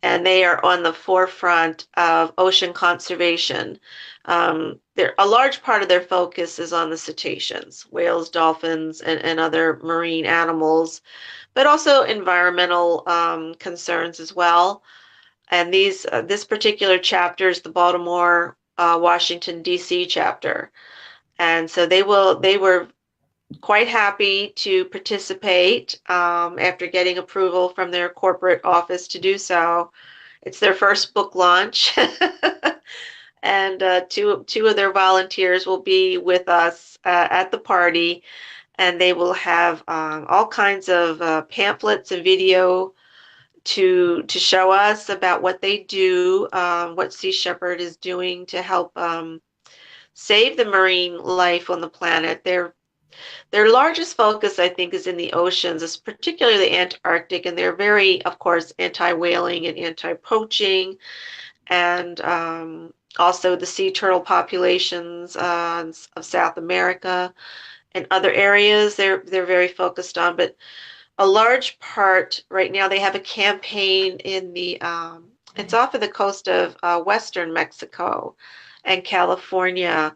Speaker 2: and they are on the forefront of ocean conservation. A large part of their focus is on the cetaceans, whales, dolphins, and other marine animals, but also environmental concerns as well. And this particular chapter is the Baltimore, Washington, D.C. chapter. And so they were quite happy to participate after getting approval from their corporate office to do so. It's their first book launch, and two of their volunteers will be with us at the party, and they will have all kinds of pamphlets and video to show us about what they do, what Sea Shepherd is doing to help save the marine life on the planet. Their largest focus, I think, is in the oceans, is particularly the Antarctic, and they're very, of course, anti-whaling and anti-poaching. and also the sea turtle populations of South America and other areas they're very focused on. But a large part right now, they have a campaign in the it's off of the coast of western Mexico and California,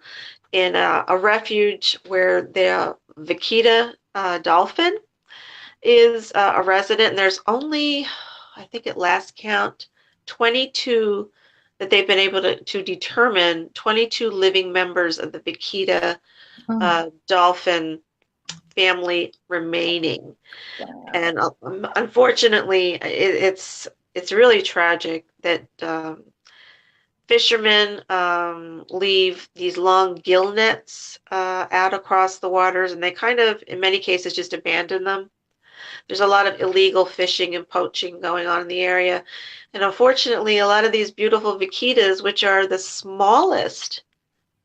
Speaker 2: in a refuge where the vaquita dolphin is a resident, and there's only, I think at last count, 22 that they've been able to determine, 22 living members of the vaquita
Speaker 1: Oh,
Speaker 2: dolphin family remaining.
Speaker 1: wow.
Speaker 2: And unfortunately, it's really tragic that fishermen leave these long gill nets out across the waters, and they kind of, in many cases, just abandon them. There's a lot of illegal fishing and poaching going on in the area. And unfortunately, a lot of these beautiful vaquitas, which are the smallest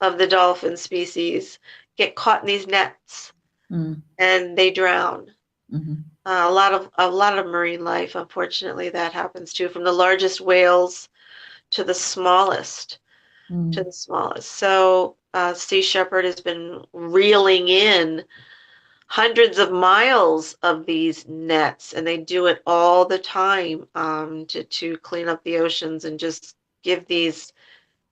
Speaker 2: of the dolphin species, get caught in these nets
Speaker 1: Mm,
Speaker 2: and they drown.
Speaker 1: mhm,
Speaker 2: A lot of marine life, unfortunately, that happens too, from the largest whales to the smallest,
Speaker 1: mm.
Speaker 2: So Sea Shepherd has been reeling in hundreds of miles of these nets, and they do it all the time to clean up the oceans and just give these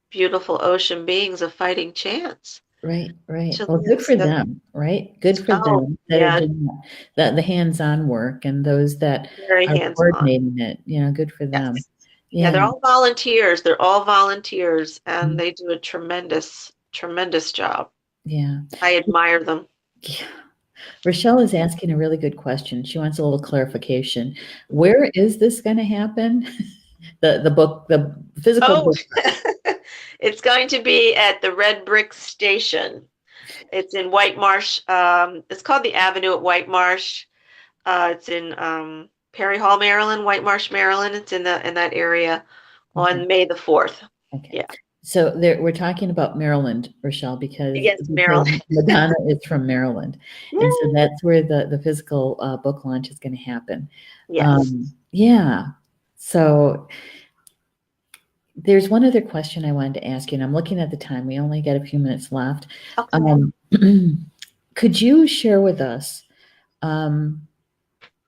Speaker 2: beautiful ocean beings a fighting chance
Speaker 1: Right, right.
Speaker 2: to
Speaker 1: Well,
Speaker 2: live.
Speaker 1: good for
Speaker 2: So,
Speaker 1: them, right? Good for
Speaker 2: oh,
Speaker 1: them that are
Speaker 2: yeah,
Speaker 1: doing the hands-on work and those that
Speaker 2: very
Speaker 1: are
Speaker 2: hands-on.
Speaker 1: coordinating it, good for them.
Speaker 2: Yes. Yeah, they're
Speaker 1: Yeah.
Speaker 2: all volunteers. They're all volunteers, and
Speaker 1: Mm,
Speaker 2: they do a tremendous, tremendous job.
Speaker 1: yeah.
Speaker 2: I admire them.
Speaker 1: Yeah. Rochelle is asking a really good question. She wants a little clarification. Where is this going to happen? The physical
Speaker 2: Oh,
Speaker 1: book.
Speaker 2: it's going to be at the Red Brick Station. It's in White Marsh. It's called the Avenue at White Marsh. It's in Perry Hall, Maryland, White Marsh, Maryland. It's in that area
Speaker 1: Okay.
Speaker 2: on May the 4th.
Speaker 1: Okay.
Speaker 2: Yeah.
Speaker 1: So there, we're talking about Maryland, Rochelle,
Speaker 2: Yes,
Speaker 1: because
Speaker 2: Maryland.
Speaker 1: Madonna is from Maryland, and so
Speaker 2: Yay.
Speaker 1: that's where the physical book launch is going to happen.
Speaker 2: Yes.
Speaker 1: Yeah. So there's one other question I wanted to ask you, and I'm looking at the time. We only got a few minutes left.
Speaker 2: Okay.
Speaker 1: Um, could you share with us um,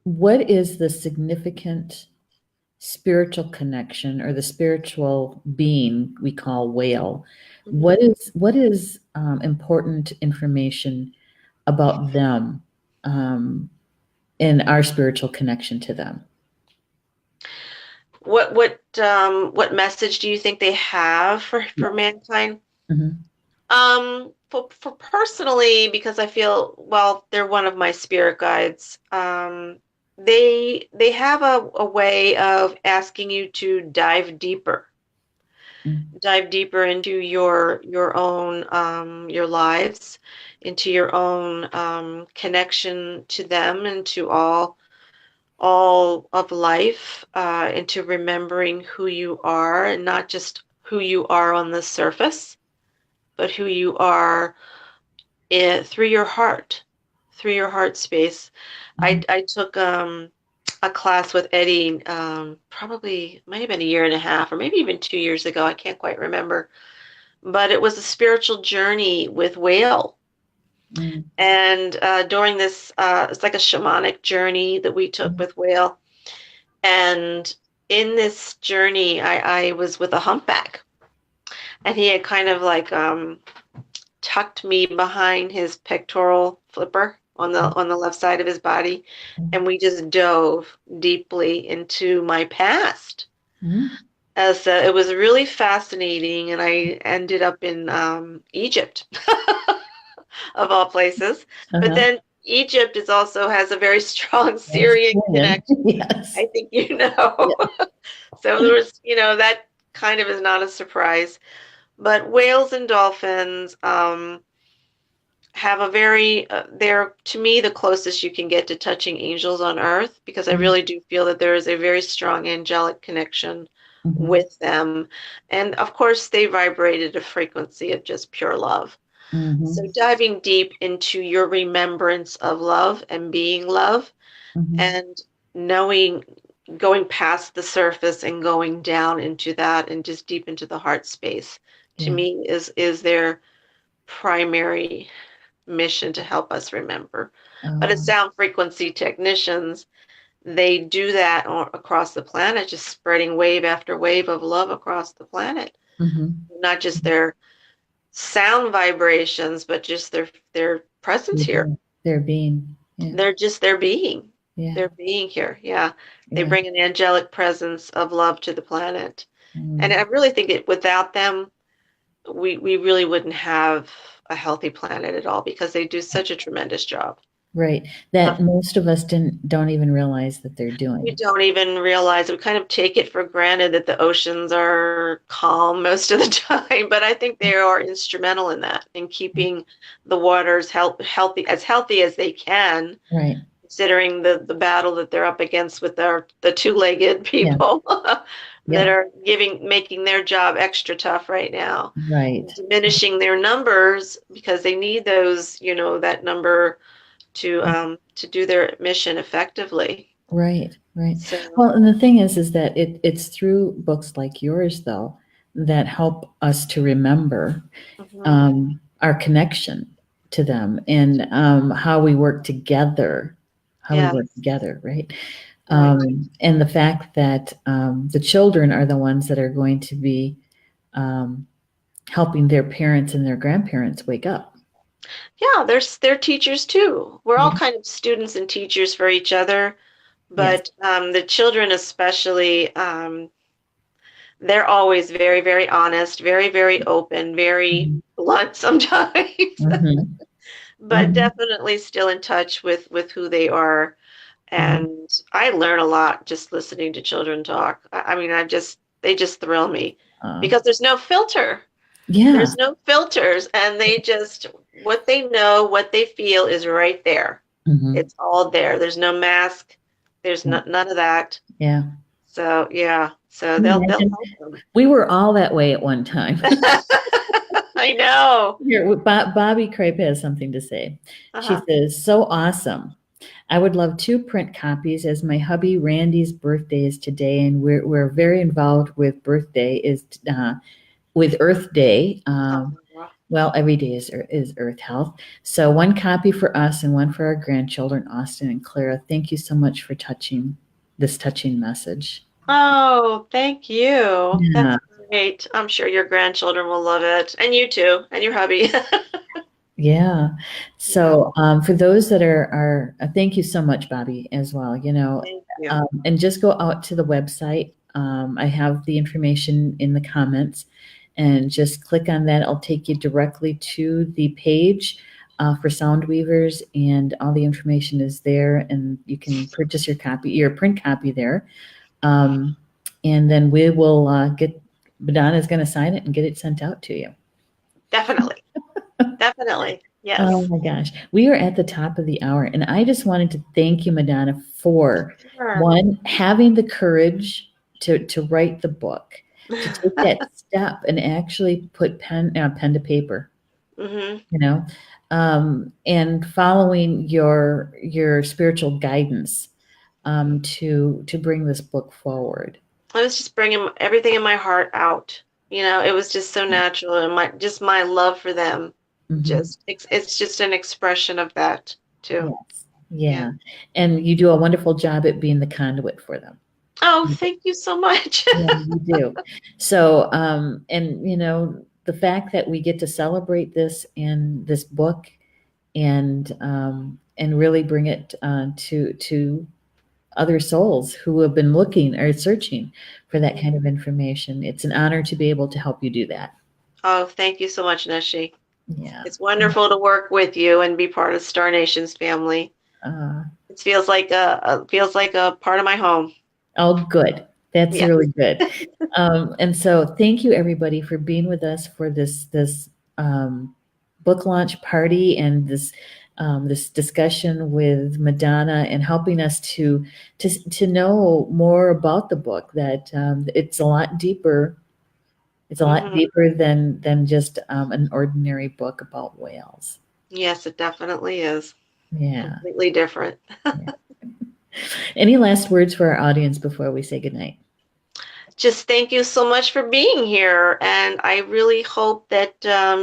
Speaker 1: what is the significant spiritual connection or the spiritual being we call whale?
Speaker 2: Mhm.
Speaker 1: What is important information about them um, and our spiritual connection to them?
Speaker 2: What message do you think they have for
Speaker 1: Yes.
Speaker 2: mankind?
Speaker 1: Hmm.
Speaker 2: For personally, because I feel, well, they're one of my spirit guides. They have a way of asking you to dive deeper into your own your lives, into your own connection to them and to all of life, into remembering who you are, and not just who you are on the surface, but who you are through through your heart space.
Speaker 1: Hmm.
Speaker 2: I took a class with Eddie, probably might have been a year and a half, or maybe even 2 years ago. I can't quite remember, but it was a spiritual journey with whale.
Speaker 1: Mm.
Speaker 2: And during this, it's like a shamanic journey that we took with whale. And in this journey, I was with a humpback, and he had kind of like tucked me behind his pectoral flipper on the left side of his body, and we just dove deeply into my past.
Speaker 1: Mm.
Speaker 2: As it was really fascinating, and I ended up in Egypt, of all places. But
Speaker 1: Uh-huh.
Speaker 2: then Egypt is also has a very strong
Speaker 1: Yes.
Speaker 2: Syrian connection.
Speaker 1: Yes.
Speaker 2: I think you know.
Speaker 1: Yeah.
Speaker 2: So there was, that kind of is not a surprise. But whales and dolphins have a very, they're to me the closest you can get to touching angels on earth, because I
Speaker 1: Mhm.
Speaker 2: really do feel that there is a very strong angelic connection
Speaker 1: Mhm.
Speaker 2: with them. And of course, they vibrated a frequency of just pure love. So
Speaker 1: Mhm.
Speaker 2: diving deep into your remembrance of love and being love,
Speaker 1: Mhm.
Speaker 2: and knowing. going past the surface and going down into that and just deep into the heart space, to
Speaker 1: Yeah.
Speaker 2: me is their primary mission to help us remember. But as
Speaker 1: Um,
Speaker 2: sound frequency technicians, they do that across the planet, just spreading wave after wave of love across the planet.
Speaker 1: mhm.
Speaker 2: Not just their sound vibrations, but just their presence here.
Speaker 1: Their being. Yeah.
Speaker 2: They're just their being.
Speaker 1: Yeah.
Speaker 2: They're being here. Yeah. They
Speaker 1: Yeah.
Speaker 2: bring an angelic presence of love to the planet. And I
Speaker 1: Mm.
Speaker 2: really think that without them, we really wouldn't have a healthy planet at all because they do such a tremendous job.
Speaker 1: Right.
Speaker 2: Uh,
Speaker 1: That most of us don't even realize that they're
Speaker 2: We
Speaker 1: doing.
Speaker 2: don't even realize, we kind of take it for granted that the oceans are calm most of the time, but I think they are instrumental in that, in keeping the waters healthy as they can,
Speaker 1: Right.
Speaker 2: considering the battle that they're up against with the two-legged
Speaker 1: Yeah.
Speaker 2: people that
Speaker 1: Yep.
Speaker 2: are making their job extra tough right now,
Speaker 1: Right.
Speaker 2: diminishing their numbers because they need those, that number to do their mission effectively.
Speaker 1: Right. Right.
Speaker 2: So,
Speaker 1: Well, and the thing is that it's through books like yours, though, that help us to remember
Speaker 2: mhm,
Speaker 1: our connection to them and how we work together,
Speaker 2: yeah,
Speaker 1: right?
Speaker 2: right.
Speaker 1: And the fact that the children are the ones that are going to be um, helping their parents and their grandparents wake up.
Speaker 2: Yeah, they're teachers too. We're all
Speaker 1: Yeah.
Speaker 2: kind of students and teachers for each other,
Speaker 1: Yes.
Speaker 2: but the children especially, they're always very, very honest, very, very open, very
Speaker 1: Mhm.
Speaker 2: blunt sometimes,
Speaker 1: Mhm.
Speaker 2: but
Speaker 1: Mhm.
Speaker 2: definitely still in touch with who they are.
Speaker 1: Mhm.
Speaker 2: And I learn a lot just listening to children talk. I mean, they just thrill me
Speaker 1: Uh,
Speaker 2: because there's no filter.
Speaker 1: yeah.
Speaker 2: There's no filters, and they just, what they know, what they feel is right there.
Speaker 1: Mhm.
Speaker 2: It's all there. There's no mask. There's
Speaker 1: Yeah.
Speaker 2: none of that.
Speaker 1: Yeah.
Speaker 2: So yeah, so
Speaker 1: Can you
Speaker 2: they'll
Speaker 1: imagine?
Speaker 2: help them.
Speaker 1: We were all that way at one time.
Speaker 2: I know.
Speaker 1: Here, Bobby Crape has something to say. She
Speaker 2: Uh-huh.
Speaker 1: says, "So awesome. I would love two print copies as my hubby Randy's birthday is today, and we're very involved with birthday is with Earth Day.
Speaker 2: Oh,
Speaker 1: Well, every day is Earth Health. So one copy for us and one for our grandchildren, Austin and Clara. Thank you so much for touching message."
Speaker 2: oh, thank you.
Speaker 1: Yeah.
Speaker 2: That's great. I'm sure your grandchildren will love it, and you too, and your hubby.
Speaker 1: Yeah.
Speaker 2: Yeah,
Speaker 1: So for those that are thank you so much, Bobby, as well.
Speaker 2: thank you.
Speaker 1: And just go out to the website. I have the information in the comments, and just click on that. It'll take you directly to the page for Sound Weavers, and all the information is there, and you can purchase your print copy there. Um, and then we will get Madonna's going to sign it and get it sent out to you.
Speaker 2: Definitely, definitely.
Speaker 1: Oh
Speaker 2: Yes.
Speaker 1: my gosh. We are at the top of the hour, and I just wanted to thank you, Madonna, for
Speaker 2: Sure.
Speaker 1: one, having the courage to write the book, to take that step and actually put pen to paper,
Speaker 2: hmm
Speaker 1: you know, and following your spiritual guidance to bring this book forward.
Speaker 2: I was just bringing everything in my heart out. It was just so natural, and my love for them.
Speaker 1: Hmm.
Speaker 2: Just it's just an expression of that too.
Speaker 1: Yes.
Speaker 2: Yeah.
Speaker 1: Yeah. And you do a wonderful job at being the conduit for them.
Speaker 2: Oh, thank you so much.
Speaker 1: Yeah, you do. So, and the fact that we get to celebrate this in this book and really bring it to other souls who have been looking or searching for that kind of information. It's an honor to be able to help you do that.
Speaker 2: Oh, thank you so much, Neshi.
Speaker 1: Yeah.
Speaker 2: It's wonderful to work with you and be part of Star Nation's family.
Speaker 1: Uh,
Speaker 2: It feels like a part of my home.
Speaker 1: oh, good. That's
Speaker 2: Yes.
Speaker 1: really good. And so, thank you everybody for being with us for this book launch party and this discussion with Madonna and helping us to know more about the book. That it's a lot deeper. It's a lot
Speaker 2: hmm
Speaker 1: deeper than just an ordinary book about whales.
Speaker 2: Yes, it definitely is.
Speaker 1: Yeah.
Speaker 2: Completely different.
Speaker 1: Yeah. Any last words for our audience before we say goodnight?
Speaker 2: Just thank you so much for being here. And I really hope that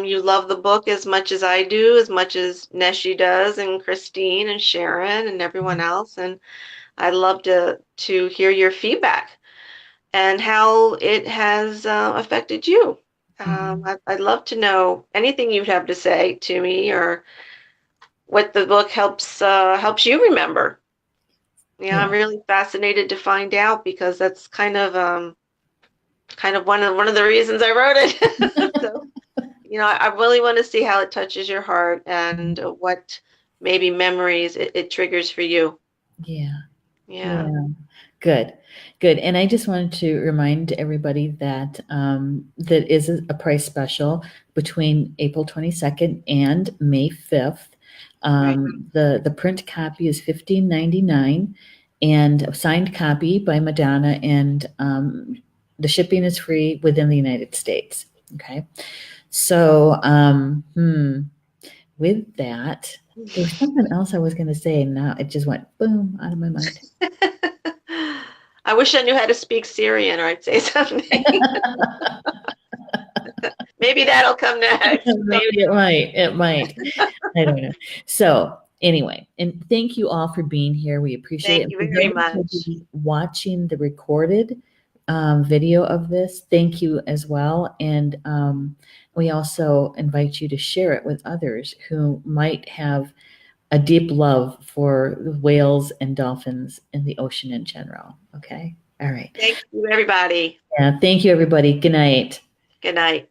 Speaker 2: you love the book as much as I do, as much as Neshi does, and Christine and Sharon and everyone else. And I'd love to hear your feedback and how it has affected you. I'd love to know anything you'd have to say to me, or what the book helps you remember. Yeah, I'm
Speaker 1: Yeah.
Speaker 2: really fascinated to find out, because that's kind of one of the reasons I wrote it. So, I really want to see how it touches your heart, and what maybe memories it triggers for you.
Speaker 1: Yeah.
Speaker 2: Yeah.
Speaker 1: Yeah. Good. Good. And I just wanted to remind everybody that that is a price special between April 22nd and May 5th.
Speaker 2: Right.
Speaker 1: The print copy is $15.99, and a signed copy by Madonna, and the shipping is free within the United States. Okay. So with that, there was something else I was going to say, and now it just went boom out of my mind.
Speaker 2: I wish I knew how to speak Syrian, or I'd say something. Maybe that'll come next. Maybe.
Speaker 1: It might. It might. I don't know. So anyway, and thank you all for being here. We appreciate
Speaker 2: Thank
Speaker 1: it.
Speaker 2: you
Speaker 1: For
Speaker 2: very
Speaker 1: those who will
Speaker 2: much.
Speaker 1: be watching the recorded video of this, thank you as well. And we also invite you to share it with others who might have a deep love for whales and dolphins and the ocean in general. Okay. All right.
Speaker 2: Thank you, everybody.
Speaker 1: Yeah. Thank you, everybody. Good night.
Speaker 2: Good night.